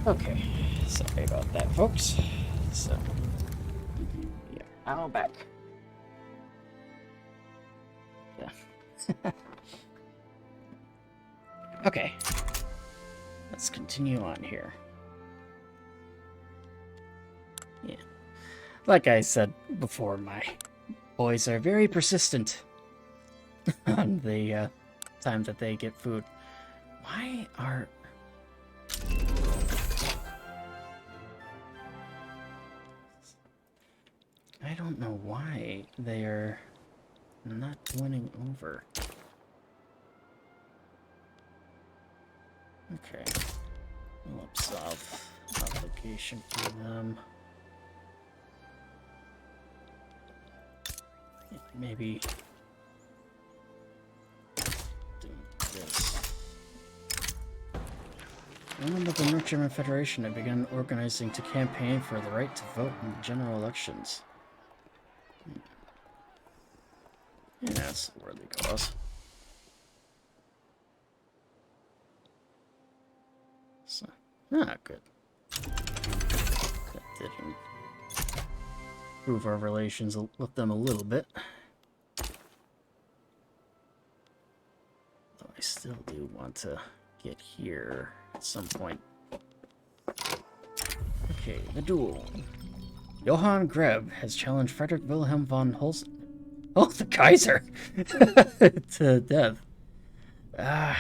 Okay, sorry about that, folks. So, yeah, I'm back. Yeah. Okay, let's continue on here. Yeah, like I said before, my boys are very persistent on the time that they get food. Why are... I don't know why they are not winning over. Okay. Philip South obligation for them. Maybe do this. Women of the North German Federation have begun organizing to campaign for the right to vote in the general elections. Yeah, that's a worthy cause. Ah, good. That did improve our relations with them a little bit. Though I still do want to get here at some point. Okay, the duel. Johann Greb has challenged Frederick Wilhelm von Holst. Oh, the Kaiser! To death. Ah.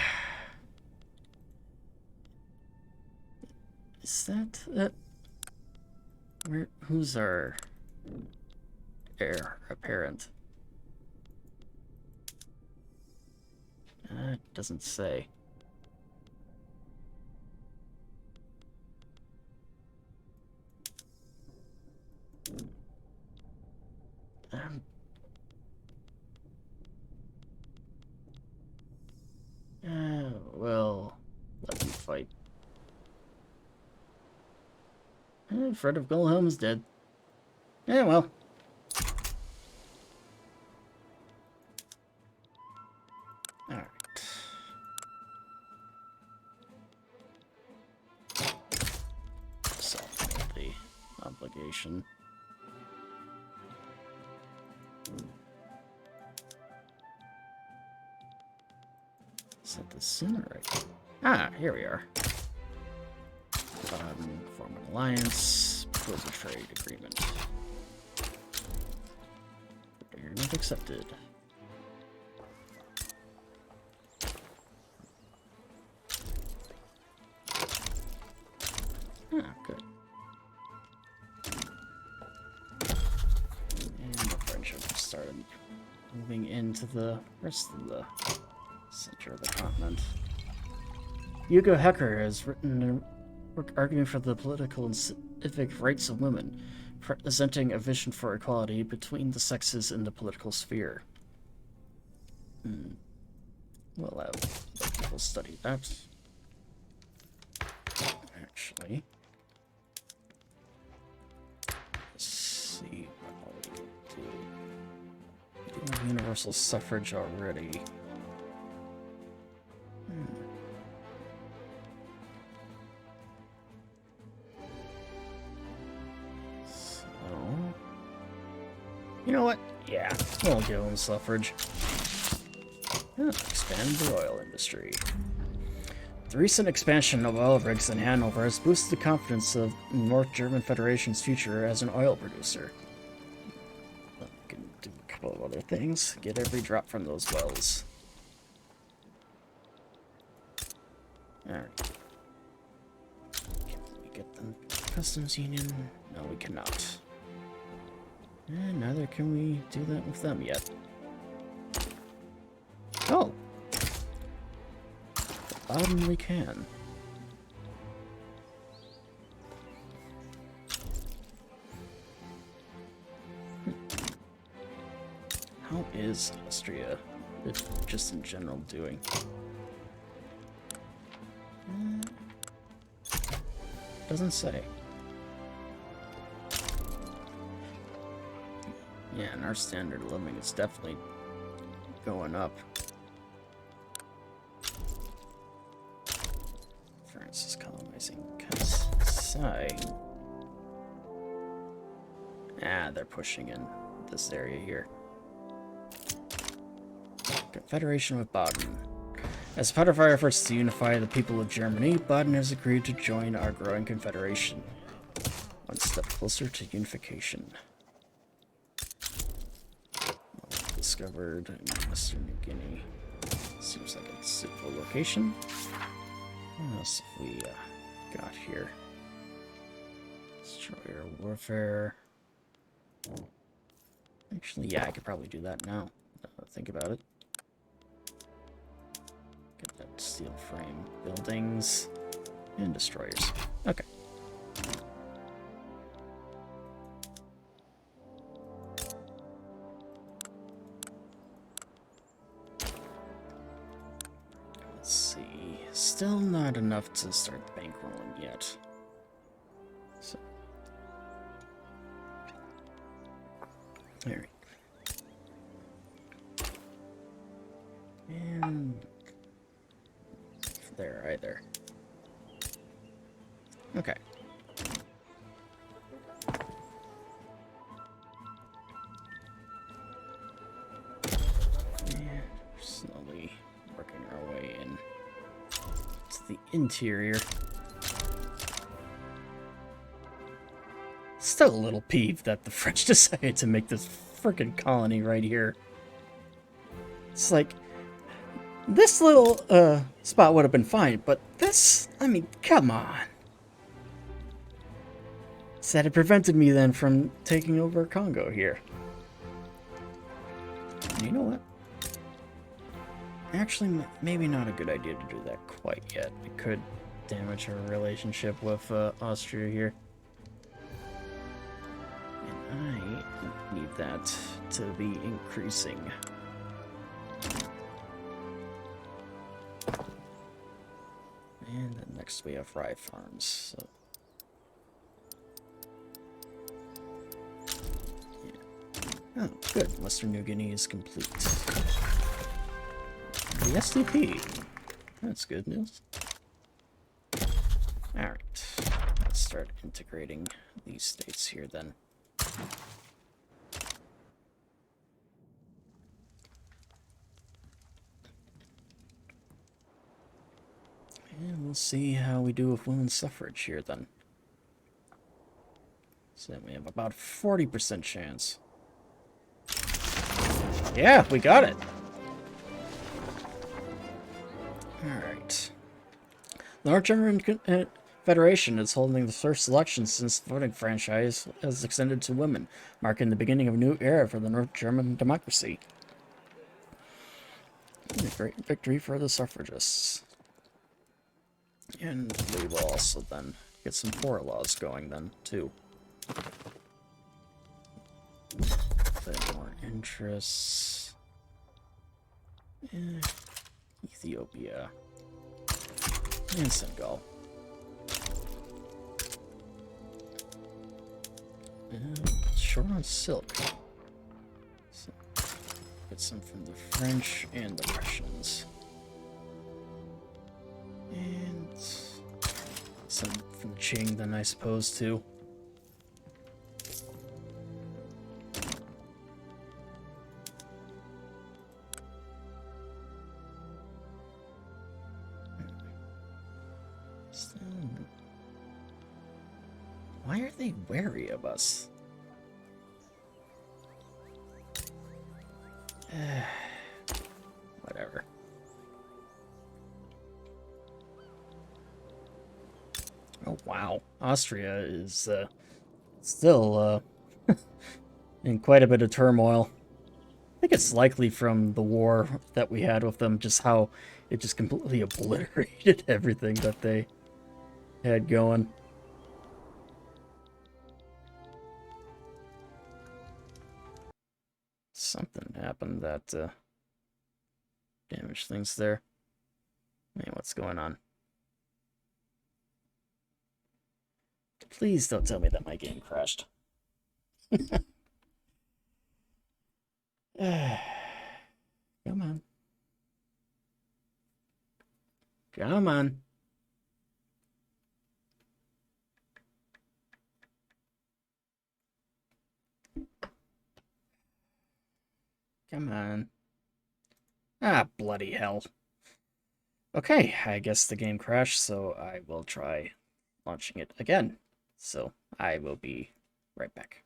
Is that it? Who's our heir apparent? It doesn't say. Well, let me fight. Fred of Wilhelm's dead. Yeah, well. Alright. Solve the obligation. Set this in right. Ah, here we are. Form an alliance. Propose a trade agreement. Agreement accepted. Ah, good. And the friendship started moving into the rest of the center of the continent. Hugo Hecker has written arguing for the political and civic rights of women, presenting a vision for equality between the sexes in the political sphere. We'll let people study that. Actually, let's see what we can do. We do have universal suffrage already. You know what? Yeah, we'll give them suffrage. Expand the oil industry. The recent expansion of oil rigs in Hanover has boosted the confidence of North German Federation's future as an oil producer. We can do a couple of other things. Get every drop from those wells. Alright. Can we get them customs union? No, we cannot. And neither can we do that with them yet. Oh! We can. How is Austria, just in general, doing? Doesn't say. Yeah, and our standard of living is definitely going up. France is colonizing Kansai. Ah, they're pushing in this area here. Confederation with Baden. As part of our efforts to unify the people of Germany, Baden has agreed to join our growing confederation. One step closer to unification. Discovered in Western New Guinea. Seems like a suitable location. What else have we got here? Destroyer warfare. Actually, yeah, I could probably do that now. Think about it. Get that steel frame buildings and destroyers. Okay. Let's see. Still not enough to start bankrolling yet. So. Alright. And there either. Okay. Yeah, slowly working our way in to the interior. Still a little peeved that the French decided to make this freaking colony right here. It's like, this little spot would have been fine, but this, I mean, come on. So that it prevented me then from taking over Congo here. You know what? Actually, maybe not a good idea to do that quite yet. It could damage our relationship with Austria here. And I need that to be increasing. And then next we have rye farms. So. Yeah. Oh, good. Western New Guinea is complete. The SDP. That's good news. Alright. Let's start integrating these states here then. And we'll see how we do with women's suffrage here then. So then we have about 40% chance. Yeah, we got it! Alright. The North German Federation is holding the first election since the voting franchise has extended to women, marking the beginning of a new era for the North German democracy. A great victory for the suffragists. And we will also then get some poor laws going then, too. Bit more interests. Ethiopia. And Senegal. Short on silk. So, get some from the French and the Russians. And some from the Qing then, I suppose, too. Why are they wary of us? Whatever. Oh, wow. Austria is still in quite a bit of turmoil. I think it's likely from the war that we had with them, just how it just completely obliterated everything that they had going. Something happened that damaged things there. Man, what's going on? Please don't tell me that my game crashed. Come on. Come on. Come on. Ah, bloody hell. Okay, I guess the game crashed, so I will try launching it again. So I will be right back.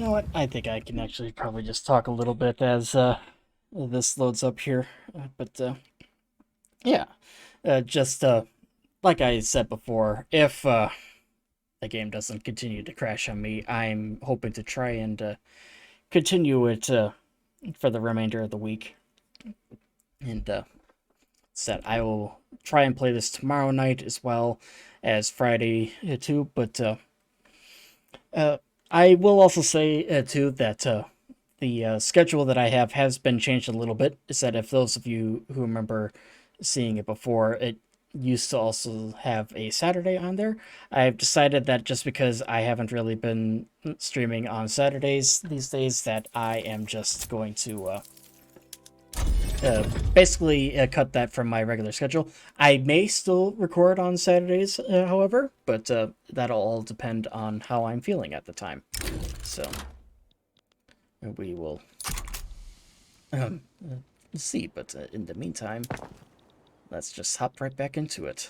You know what? I think I can actually probably just talk a little bit as this loads up here. Yeah, just like I said before, if the game doesn't continue to crash on me, I'm hoping to try and continue it for the remainder of the week. And said I will try and play this tomorrow night as well as Friday too. But I will also say too that the schedule that I have has been changed a little bit. Is that if those of you who remember seeing it before, it used to also have a Saturday on there. I've decided that just because I haven't really been streaming on Saturdays these days, that I am just going to basically cut that from my regular schedule. I may still record on Saturdays, however, but that'll all depend on how I'm feeling at the time. So we will um, see. But in the meantime, let's just hop right back into it.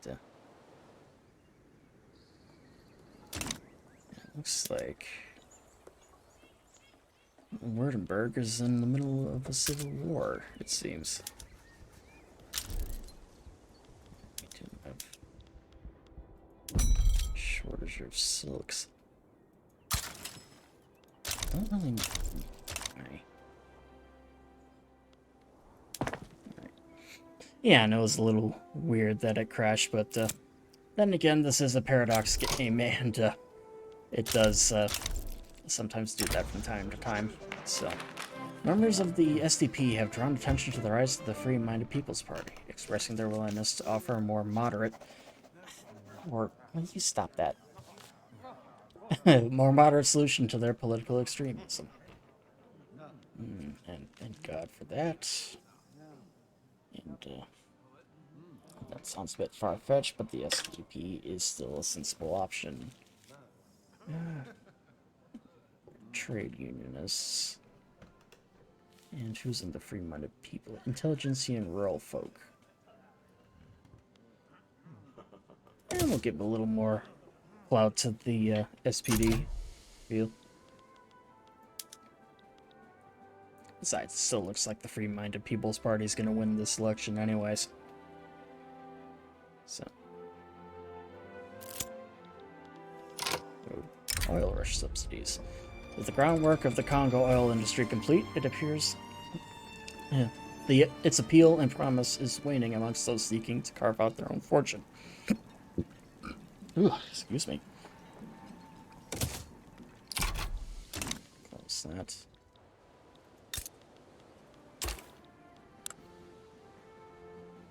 And, looks like Württemberg is in the middle of a civil war, it seems. We do have shortage of silks. Don't really. Yeah, I know it was a little weird that it crashed, but then again, this is a Paradox game, and it does sometimes do that from time to time. So, members of the SDP have drawn attention to the rise of the Free-Minded People's Party, expressing their willingness to offer a more moderate, or will you stop that? More moderate solution to their political extremism. And thank God for that. And that sounds a bit far-fetched, but the SDP is still a sensible option. Trade unionists. And who's in the free-minded people? Intelligentsia and rural folk. And we'll give a little more clout to the SPD feel. Besides, it still looks like the Free-Minded People's Party is going to win this election anyways. So. Oil rush subsidies. With the groundwork of the Congo oil industry complete, it appears its appeal and promise is waning amongst those seeking to carve out their own fortune. Ooh, excuse me. Close that.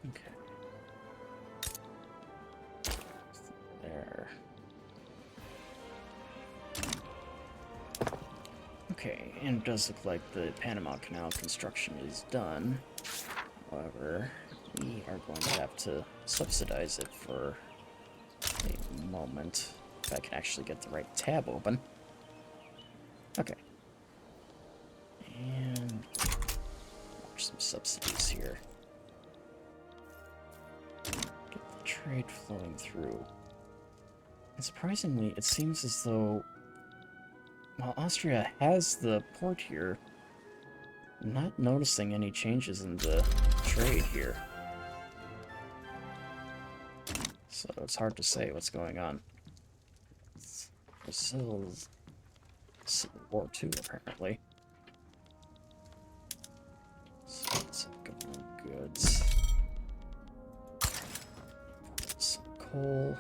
Okay. There. Okay, and it does look like the Panama Canal construction is done. However, we are going to have to subsidize it for a moment. If I can actually get the right tab open. Okay. And some subsidies here. Get the trade flowing through. And surprisingly, it seems as though while Austria has the port here, I'm not noticing any changes in the trade here. So it's hard to say what's going on. Brazil's Civil War II, apparently. So let's get more goods. Some coal.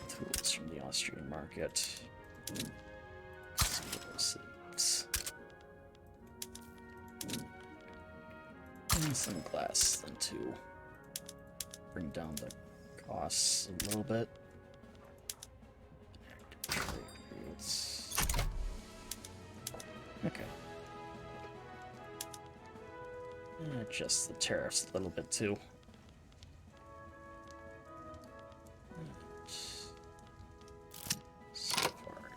Tools from the Austrian market. And some glass then to bring down the costs a little bit. Okay. And adjust the tariffs a little bit too. So far,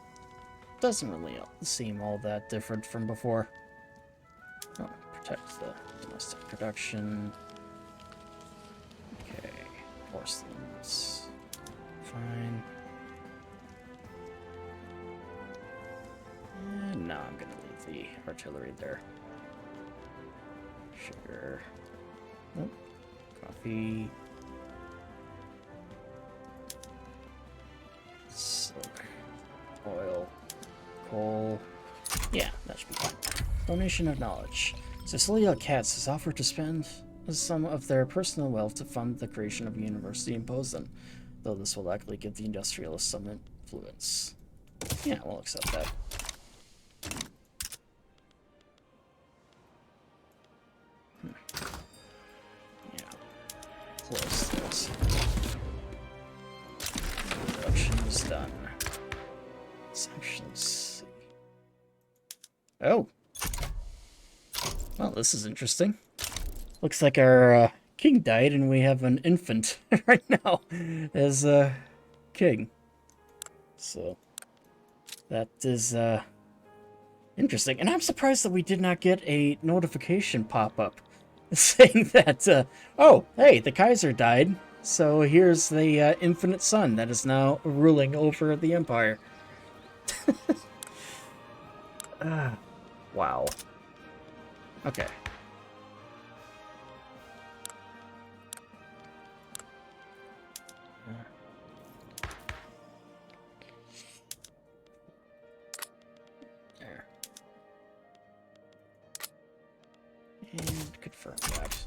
doesn't really seem all that different from before. Oh, protect the domestic production. Okay, porcelains. Fine. no, I'm gonna leave the artillery there. Sugar. Nope. Coffee. Silk. Oil. Coal. Yeah, that should be fine. Donation of knowledge. Cecilia Katz has offered to spend some of their personal wealth to fund the creation of a university in Posen, though this will likely give the industrialists some influence. Yeah, we'll accept that. Yeah. Close this. Production is done. Let's actually see. Oh! Well, this is interesting. Looks like our king died and we have an infant right now as king. So, that is interesting. And I'm surprised that we did not get a notification pop up saying that, oh, hey, the Kaiser died, so here's the infinite son that is now ruling over the empire. Wow. Okay. There. And confirm that.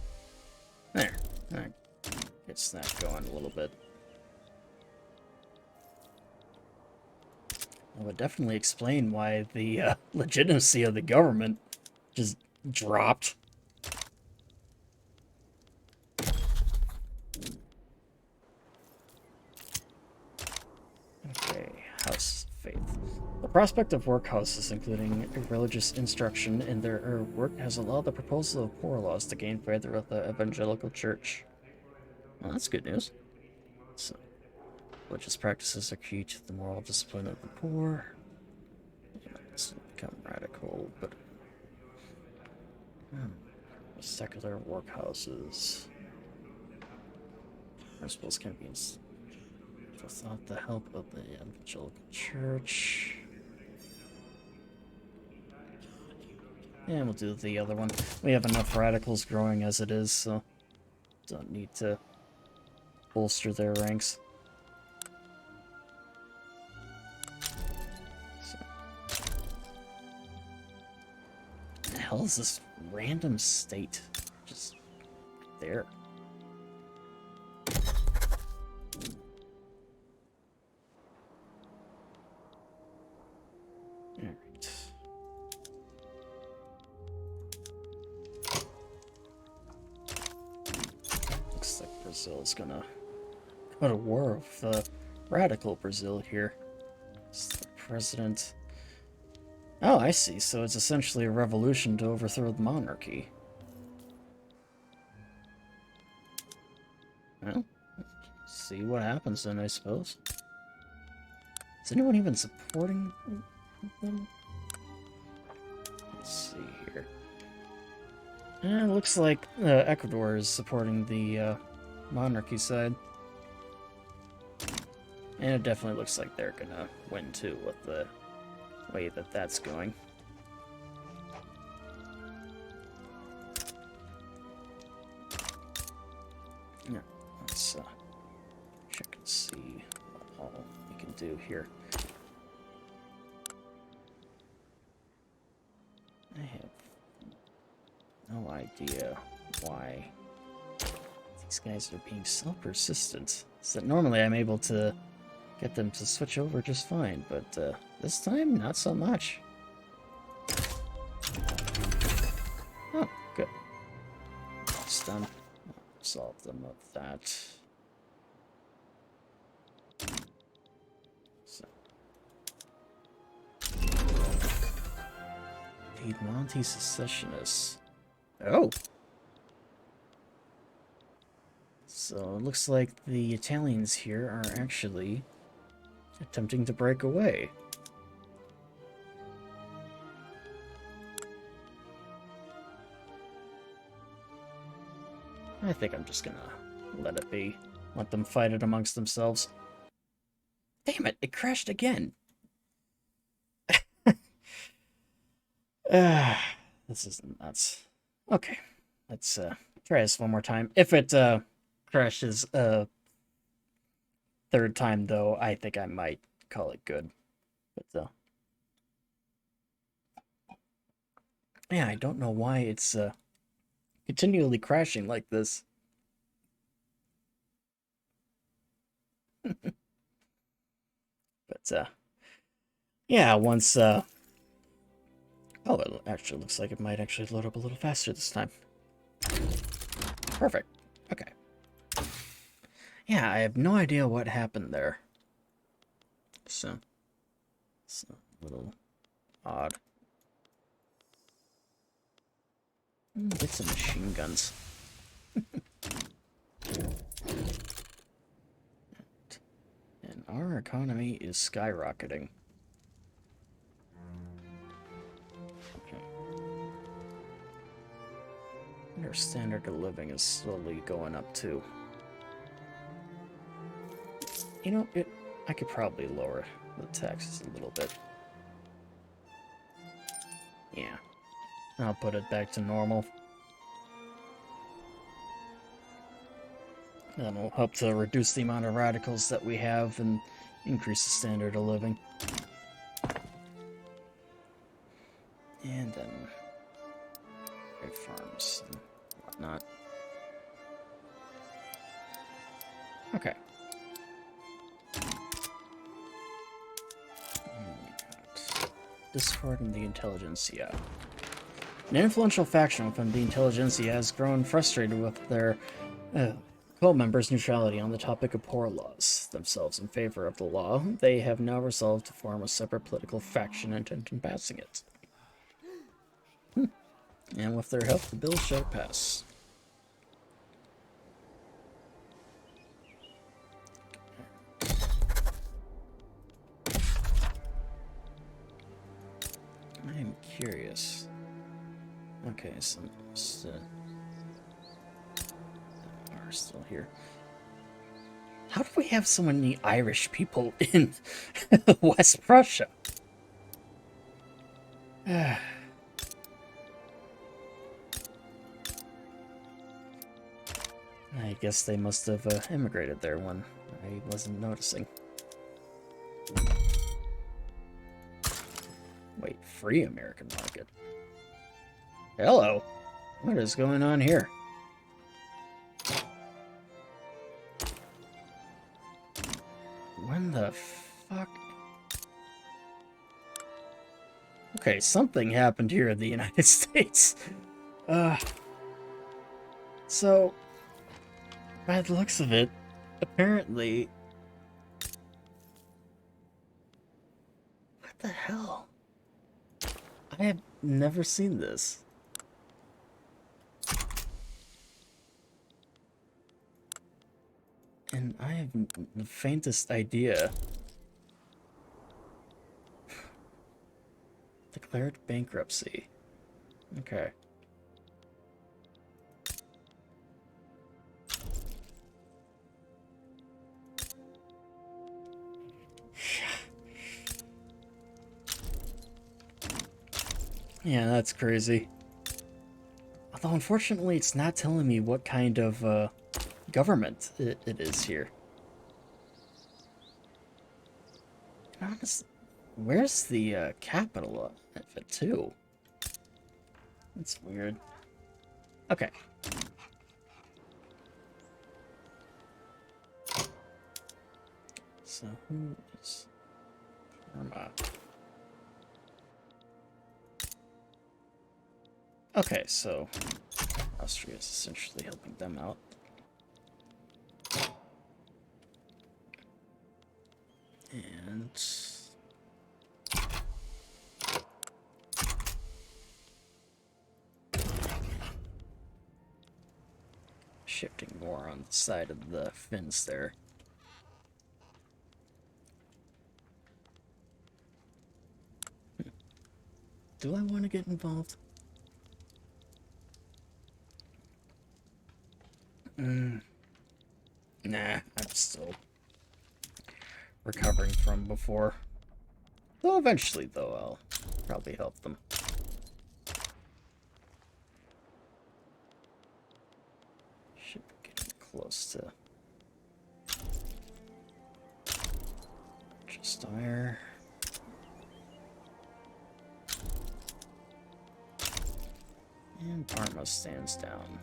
There. That gets that going a little bit. That would definitely explain why the legitimacy of the government just dropped. Okay, House of Faith. The prospect of workhouses, including religious instruction in their work, has allowed the proposal of poor laws to gain favor with the evangelical church. Well, that's good news. So, religious practices are key to the moral discipline of the poor. It's become radical, but secular workhouses. Principles can be without the help of the evangelical church. And we'll do the other one. We have enough radicals growing as it is, so don't need to bolster their ranks. So. What the hell is this random state? Just there. Alright. Looks like Brazil's gonna go to war with radical Brazil here. It's the president. Oh, I see. So it's essentially a revolution to overthrow the monarchy. Well, see what happens then, I suppose. Is anyone even supporting them? Let's see here. It looks like Ecuador is supporting the monarchy side. And it definitely looks like they're gonna win too with the way that that's going. Yeah, let's check and see what all we can do here. I have no idea why these guys are being so persistent. So normally I'm able to get them to switch over just fine, but this time, not so much. Oh, good. That's done. Solve them of that. So. Piedmonte secessionists. Oh! So it looks like the Italians here are actually attempting to break away. I think I'm just gonna let it be. Let them fight it amongst themselves. Damn it, it crashed again. This is nuts. Okay, let's try this one more time. If it crashes third time though, I think I might call it good. But yeah, I don't know why it's continually crashing like this. But yeah, once oh, it actually looks like it might actually load up a little faster this time. Perfect. Okay. Yeah, I have no idea what happened there. So it's a little odd. Get some machine guns. And our economy is skyrocketing. Okay. And our standard of living is slowly going up too. You know, I could probably lower the taxes a little bit. Yeah. I'll put it back to normal. That'll help to reduce the amount of radicals that we have and increase the standard of living. And then farms and whatnot. Okay. Discord and the Intelligentsia. An influential faction within the Intelligentsia has grown frustrated with their co-members' neutrality on the topic of poor laws. Themselves in favor of the law, they have now resolved to form a separate political faction intent on passing it. And with their help, the bill shall pass. I'm curious. Okay, so are still here. How do we have so many Irish people in West Prussia? I guess they must have immigrated there when I wasn't noticing. Wait, free American market? Hello? What is going on here? When the fuck? Okay, something happened here in the United States. So, by the looks of it, apparently... What the hell? I have never seen this. And I have the faintest idea. Declared bankruptcy. Okay. Yeah, that's crazy. Although, unfortunately, it's not telling me what kind of government it is here. Honestly, where's the capital of it, too? That's weird. Okay. So, who is Burma? Okay, so Austria is essentially helping them out. And shifting more on the side of the Finns there. Do I want to get involved? Nah, I'm still recovering from before. Though eventually, though, I'll probably help them. close to just iron. And Parma stands down.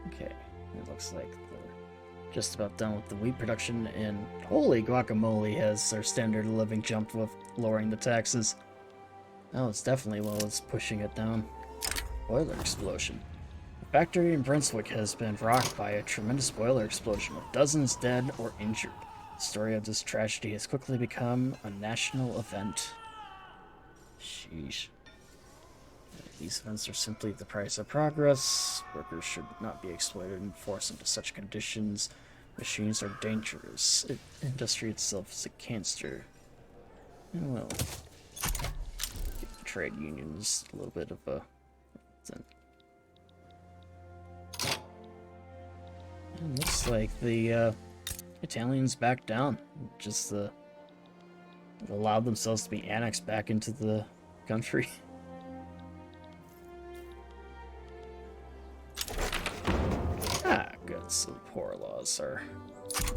Okay, it looks like they're just about done with the wheat production, and holy guacamole, has our standard of living jumped with lowering the taxes. Oh, it's definitely well, it's pushing it down. Boiler explosion. The factory in Brunswick has been rocked by a tremendous boiler explosion, with dozens dead or injured. The story of this tragedy has quickly become a national event. Sheesh. These events are simply the price of progress. Workers should not be exploited and forced into such conditions. Machines are dangerous. Industry itself is a cancer. And well, give the trade unions a little bit of a thing. And looks like the Italians backed down. Just allowed themselves to be annexed back into the country. Good, so the poor laws are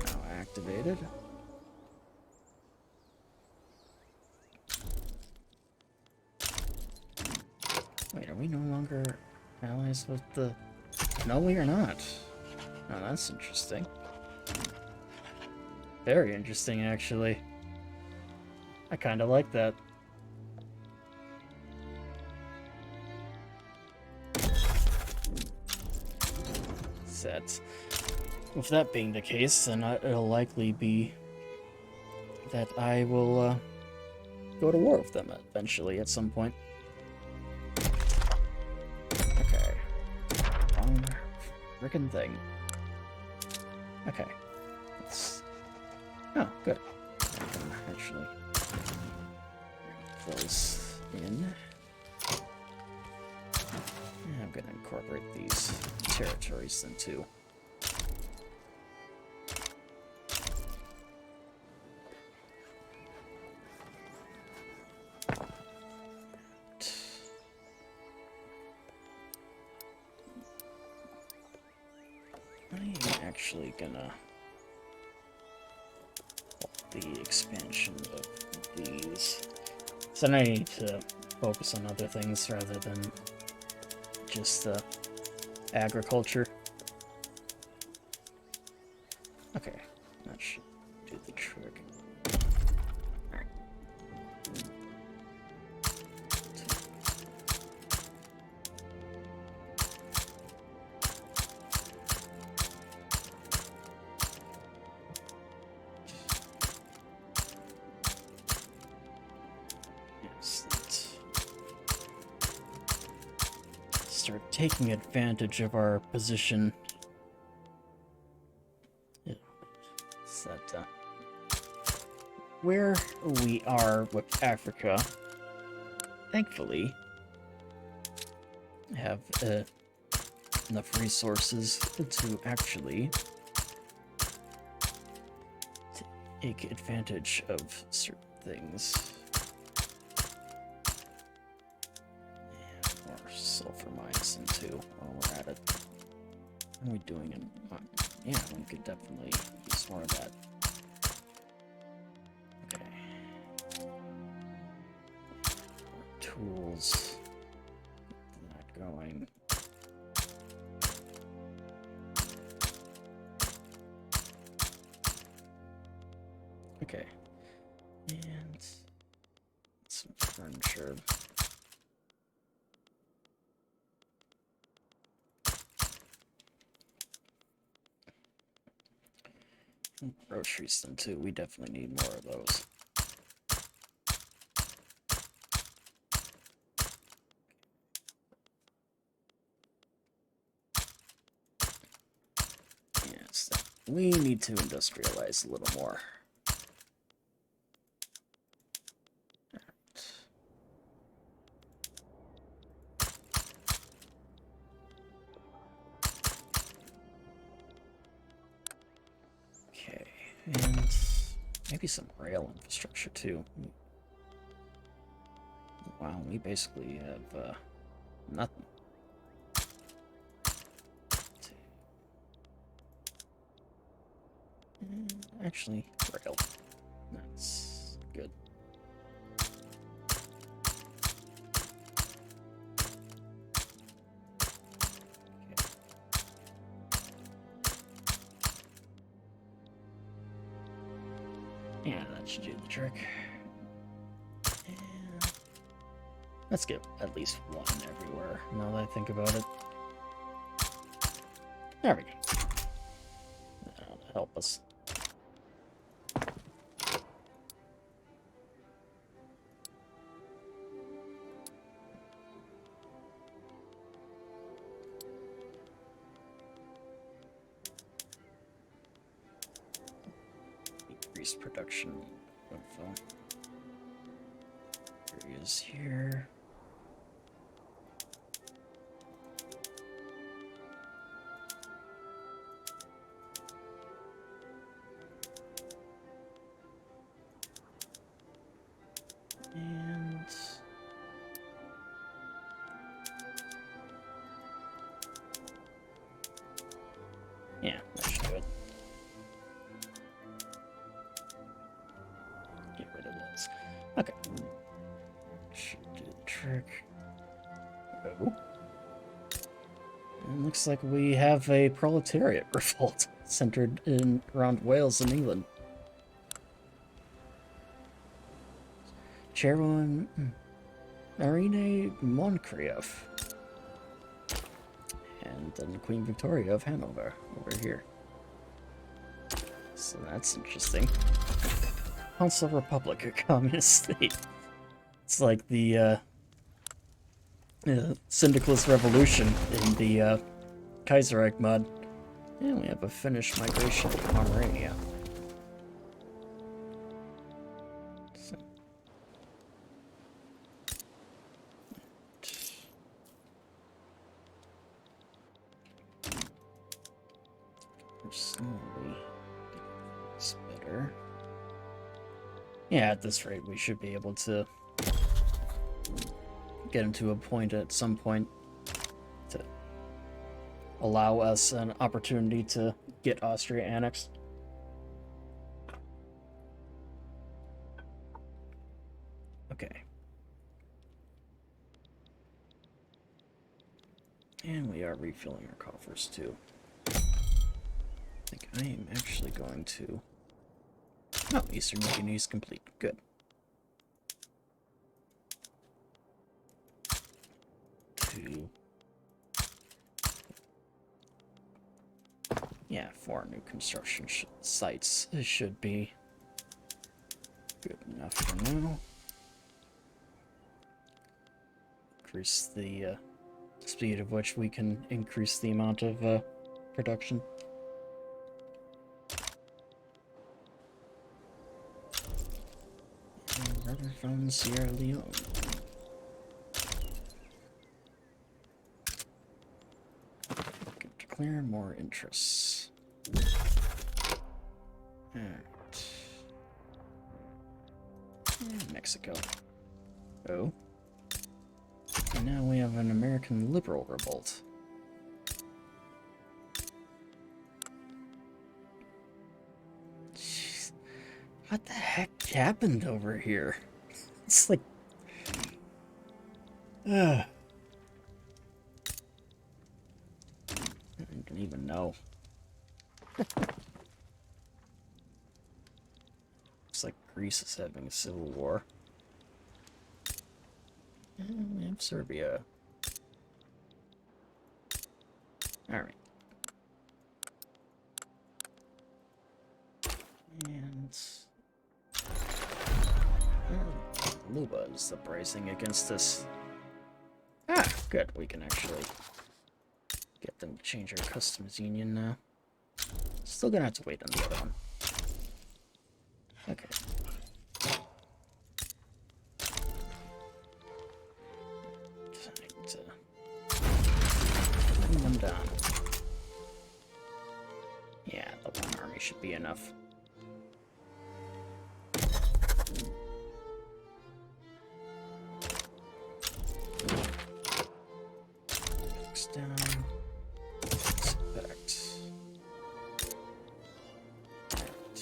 now activated. Wait, are we no longer allies with the... No, we are not. Oh, that's interesting. Very interesting, actually. I kind of like that. Set. With that being the case, then it'll likely be that I will go to war with them eventually at some point. Okay. Wrong frickin' thing. Okay. Let's... Oh, good. I can actually bring those in. I'm gonna incorporate these territories then too. I'm actually gonna halt the expansion of these. So I need to focus on other things rather than just agriculture. Okay, that should do the trick. Alright. Yes, let's start taking advantage of our position. That where we are with Africa, thankfully, have enough resources to actually take advantage of certain things. Yeah, more sulfur mines into while we're at it. What are we doing in... Yeah, we could definitely use more of that. Okay. Tools. Get that going. Okay. And some furniture. Groceries then too. We definitely need more of those. Yes, we need to industrialize a little more. Okay, and maybe some rail infrastructure too. Wow, we basically have nothing to actually, rail. That's good. Yeah, that should do the trick. And let's get at least one everywhere, now that I think about it. There we go. That'll help us. Increase production of areas here. And yeah, that should do it. Get rid of those. Okay. Should do the trick. Oh. And looks like we have a proletariat revolt centered in around Wales and England. Chairwoman Marine Moncrieff. And then Queen Victoria of Hanover over here. So that's interesting. Council Republic, a communist state. It's like the Syndicalist Revolution in the Kaiserreich mod. And we have a Finnish migration to Pomerania. So. Slowly. It's better. Yeah, at this rate, we should be able to get him to a point at some point to allow us an opportunity to get Austria annexed. Okay. And we are refilling our coffers too. I think I am actually going to... Oh, Eastern New is complete. Good. Yeah, 4 new construction sites should be good enough for now. Increase the speed of which we can increase the amount of production. And rubber from Sierra Leone. Declare more interests. Alright. And Mexico. Oh. And now we have an American liberal revolt. Jeez. What the heck happened over here? It's like... I don't even know. Looks like Greece is having a civil war. And we have Serbia. Alright. And... Luba is uprising against us. Ah, good. We can actually get them to change our customs union now. Still gonna have to wait on the other one. Okay. Time to bring them down. Yeah, the one army should be enough. Next down. Inspect. Right.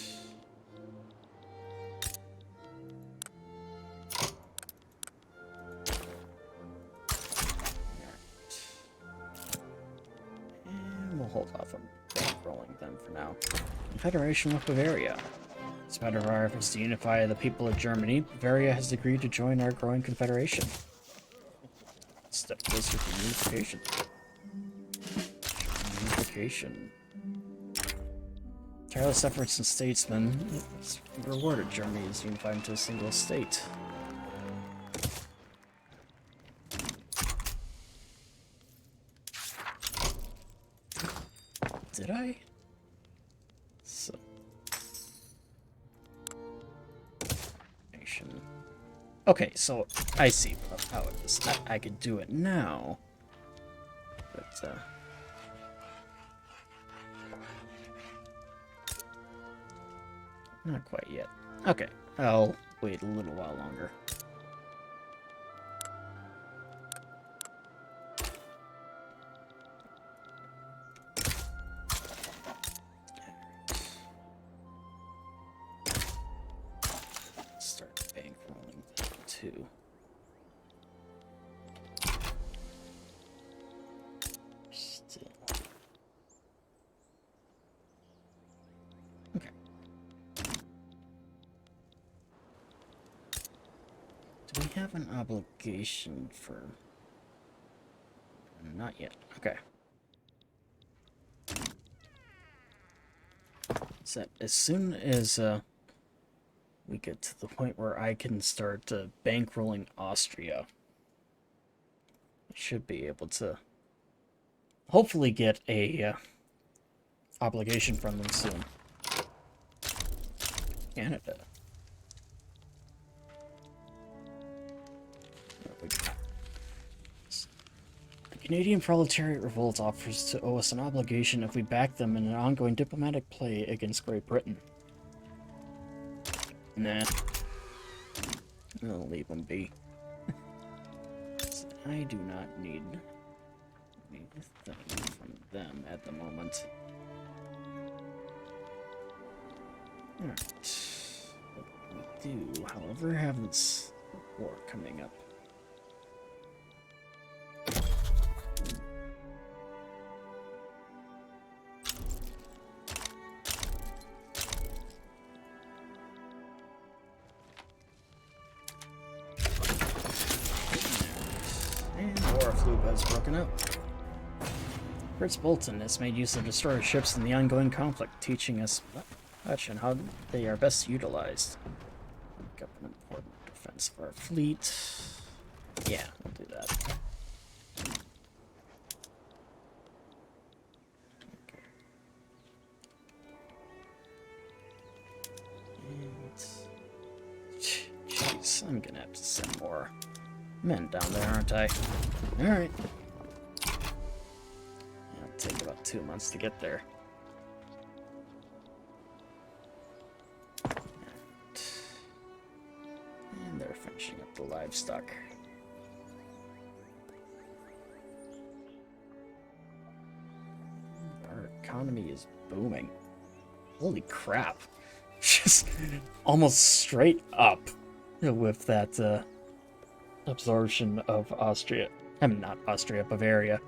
hold off on rolling them for now. Confederation with Bavaria. Despite our efforts to unify the people of Germany, Bavaria has agreed to join our growing confederation. Step closer to unification. Unification. Tireless efforts and statesmen rewarded Germany is unified into a single state. Did I? So. Okay, so I see how it is. I could do it now. But, not quite yet. Okay, I'll wait a little while longer. Start bankrolling that too. Still. Okay. Do we have an obligation for... Not yet. Okay. So as soon as we get to the point where I can start bankrolling Austria, I should be able to hopefully get a obligation from them soon. Canada. The Canadian Proletariat Revolt offers to owe us an obligation if we back them in an ongoing diplomatic play against Great Britain. Nah. I'll leave them be. I do not need anything from them at the moment. Alright. What we do, however, have this war coming up. Has broken out. Fritz Bolton has made use of destroyer ships in the ongoing conflict, teaching us much on how they are best utilized. Pick up an important defense for our fleet. Yeah, we'll do that. Okay. And... Jeez, I'm gonna have to send more men down there, aren't I? Alright. It'll take about 2 months to get there. And they're finishing up the livestock. Our economy is booming. Holy crap. Just almost straight up with that absorption of Austria. I mean, not Austria, Bavaria.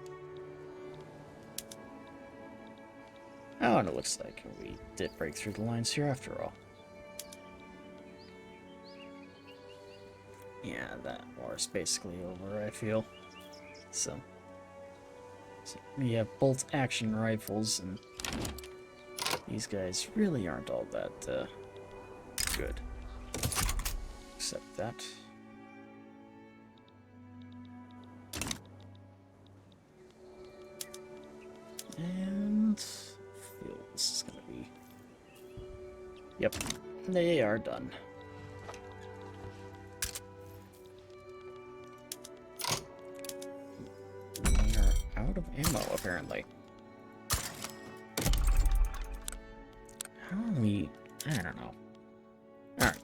Oh, and it looks like we did break through the lines here after all. Yeah, that war is basically over, I feel. So we have bolt action rifles, and these guys really aren't all that good. Except that. And I feel this is gonna be... Yep, they are done. We are out of ammo, apparently. How are we... I don't know. Alright.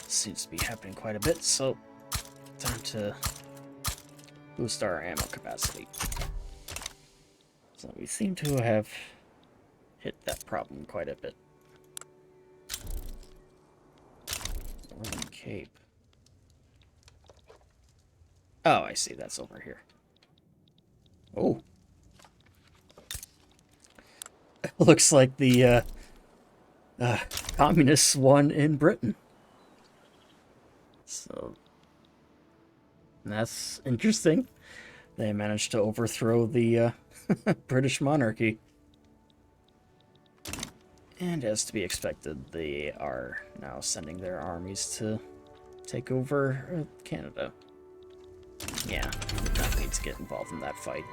Seems to be happening quite a bit, so... time to boost our ammo capacity. So we seem to have hit that problem quite a bit. Northern Cape. Oh, I see. That's over here. Oh. Looks like the communists won in Britain. So that's interesting. They managed to overthrow the British monarchy. And as to be expected, they are now sending their armies to take over Canada. Yeah, we don't need to get involved in that fight.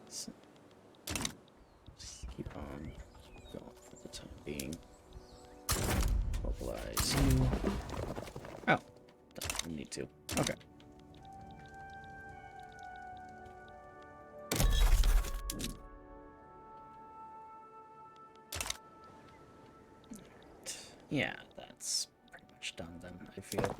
So, just keep on going for the time being. Mobilize you. Oh, don't need to. Okay. Yeah, that's pretty much done then, I feel.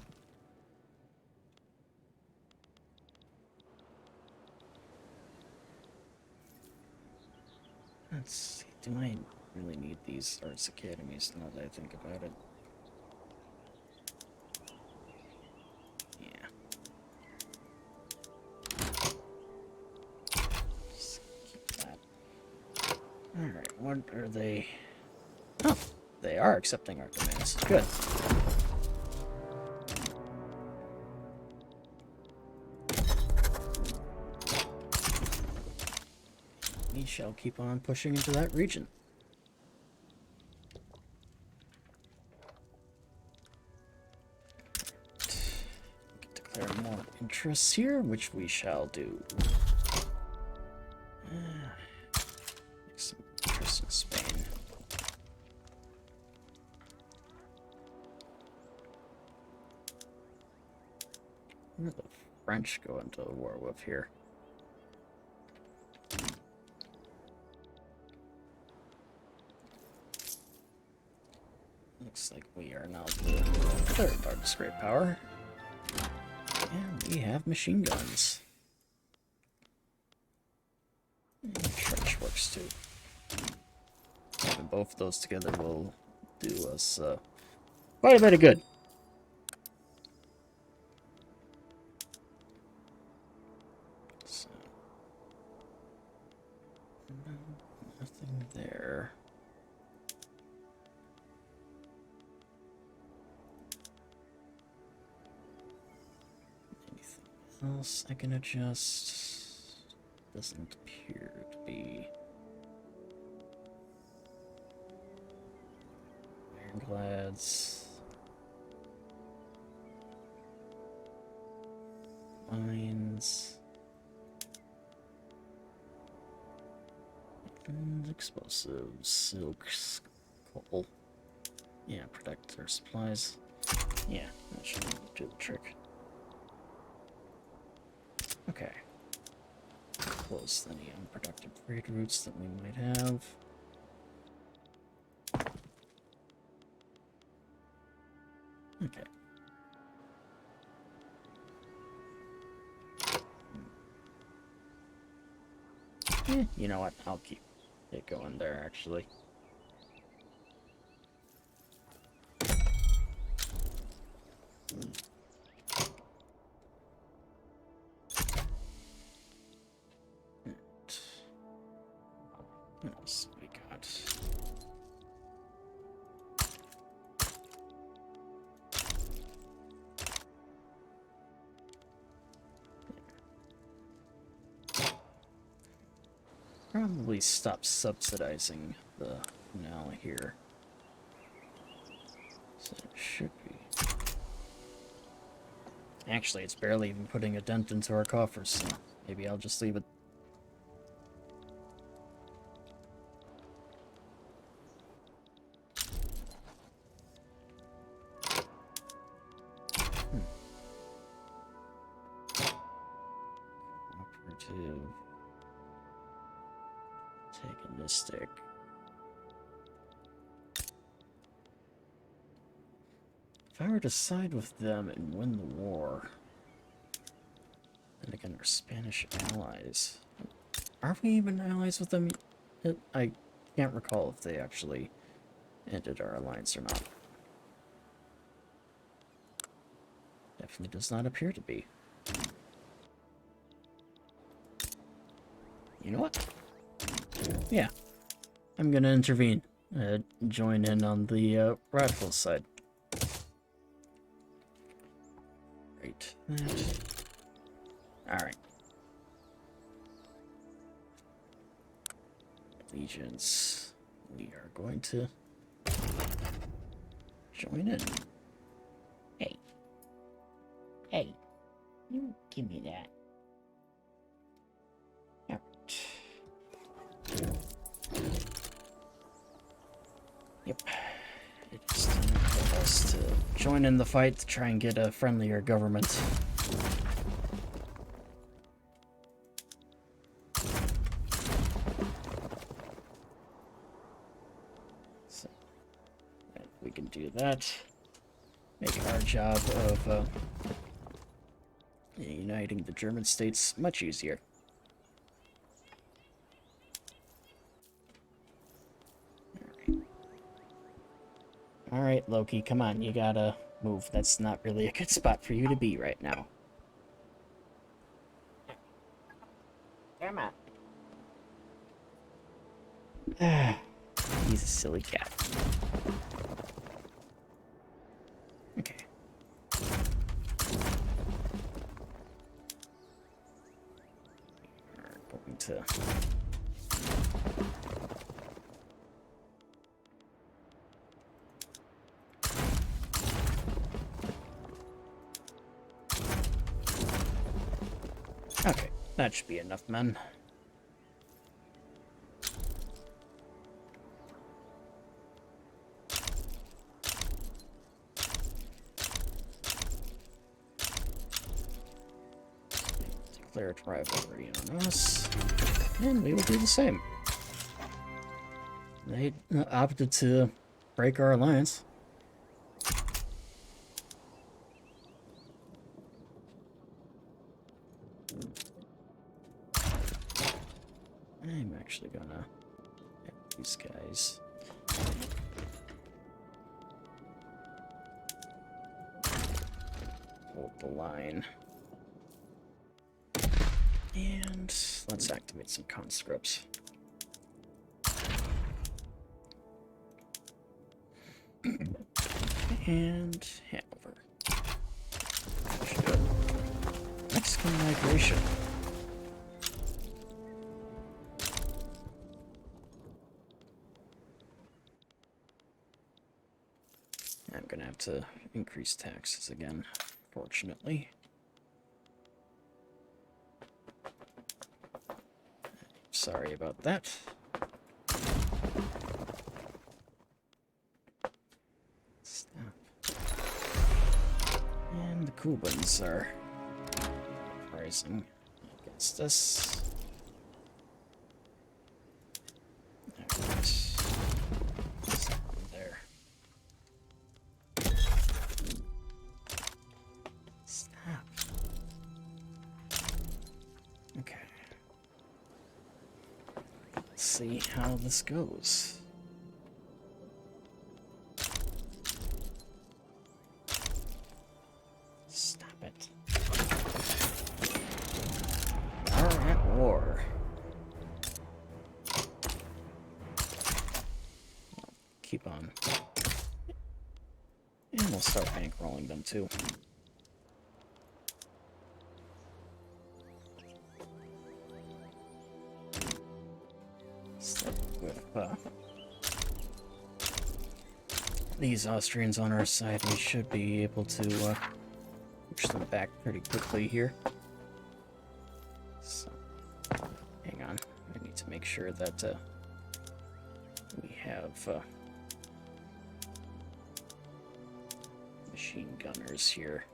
Let's see, do I really need these arts academies now that I think about it? Yeah. Just keep that. Alright, what are they? Oh, they are accepting our demands. Good. We shall keep on pushing into that region. Declare more interests here, which we shall do. Make some interest in Spain. Where do the French go into war with here? Looks like we are now the third largest great power. And we have machine guns. And trench works too. Having both of those together will do us quite a bit of good. So, nothing there. Anything else I can adjust? Doesn't appear to be. Ironclads. Mines. And explosives. Silks. Coal. Yeah, protect our supplies. Yeah, that should do the trick. Okay. Close any unproductive trade routes that we might have. Okay. You know what? I'll keep it going there, actually. What else we got? Probably stop subsidizing the now here. So it should be. Actually, it's barely even putting a dent into our coffers, so maybe I'll just leave it. Cooperative. Antagonistic. If I were to side with them and win the war, then again, our Spanish allies. Are we even allies with them? I can't recall if they actually ended our alliance or not. Definitely does not appear to be. You know what? Yeah, I'm gonna intervene. Join in on the radical side. Right. Alright. Allegiance. We are going to join in. Hey. Hey. You give me that. Yep. It's time for us to join in the fight to try and get a friendlier government. So, we can do that. Make our job of uniting the German states much easier. Alright, Loki, come on, you gotta move. That's not really a good spot for you to be right now. Come on. He's a silly cat. Okay. We're going to... Okay, that should be enough, men. Declared rivalry on us, and we will do the same. They opted to break our alliance. I'm actually gonna have these guys hold the line. And let's activate some conscripts. And Hanover. Good. Mexican migration. I'm gonna have to increase taxes again, fortunately. Sorry about that. Stop. And the Cubans are rising against us. Alright. Stop there. Stop. Okay. Let's see how this goes. Stop it. We're at war. Keep on. And we'll start bankrolling them too. Start with these Austrians on our side. We should be able to push them back pretty quickly here. So, hang on. I need to make sure that we have machine gunners here.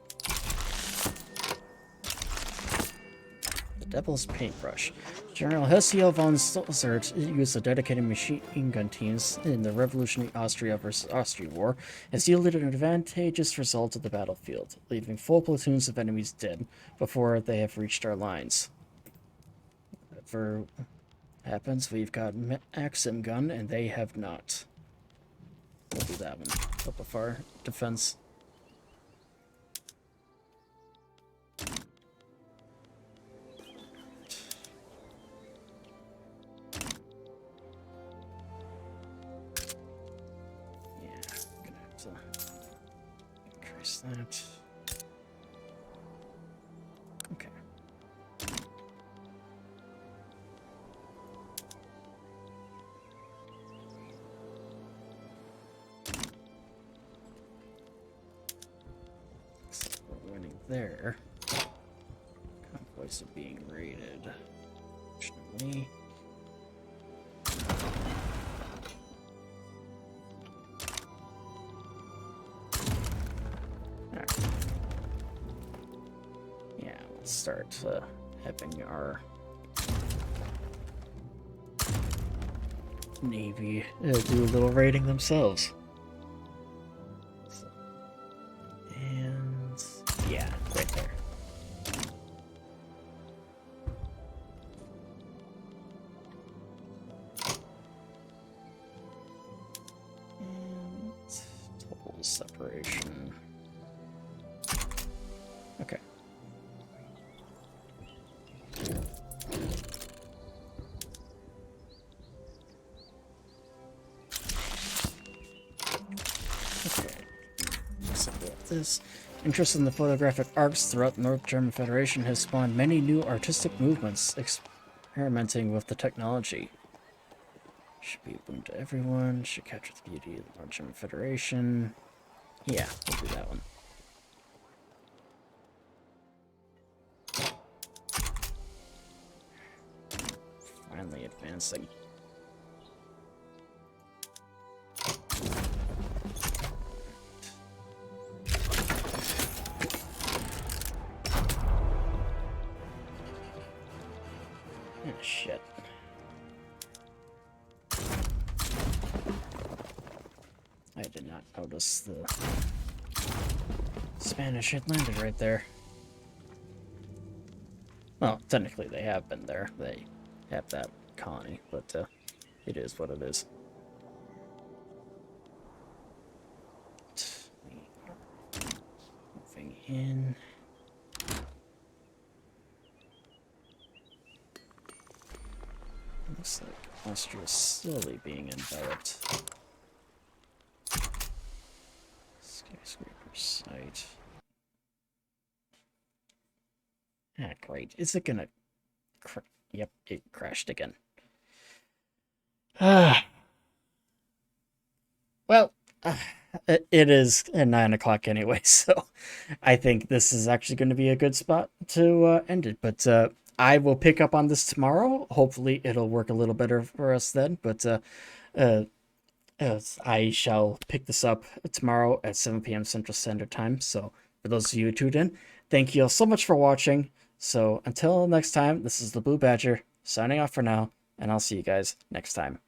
The Devil's Paintbrush. General Hessiel von Stolzert used the dedicated machine gun teams in the Revolutionary Austria versus Austria War has yielded an advantageous result at the battlefield, leaving full platoons of enemies dead before they have reached our lines. For happens. We've got Maxim gun, and they have not. We'll do that one. Up of our defense. Yeah, I'm gonna have to increase that. Okay. We're winning there. Convoys are being raided. Fortunately. Alright. Yeah, let's start having our Navy do a little raiding themselves. And yeah, right there. And total separation. Okay. Okay. Separate this. Interest in the photographic arts throughout the North German Federation has spawned many new artistic movements experimenting with the technology. Should be open to everyone. Should capture the beauty of the North German Federation. Yeah, we'll do that one. Finally advancing. Oh, shit. I did not notice the Spanish had landed right there. Well, technically they have been there. They have that colony, but it is what it is. Moving in. Looks like Austria is slowly being enveloped. Skyscraper site. Ah, great. Is it gonna... Yep, it crashed again. Ah. Well, it is at 9 o'clock anyway, so I think this is actually going to be a good spot to end it. But I will pick up on this tomorrow. Hopefully, it'll work a little better for us then. But I shall pick this up tomorrow at 7 p.m. Central Standard Time. So for those of you who tuned in, thank you all so much for watching. So until next time, this is the Blue Badger signing off for now, and I'll see you guys next time.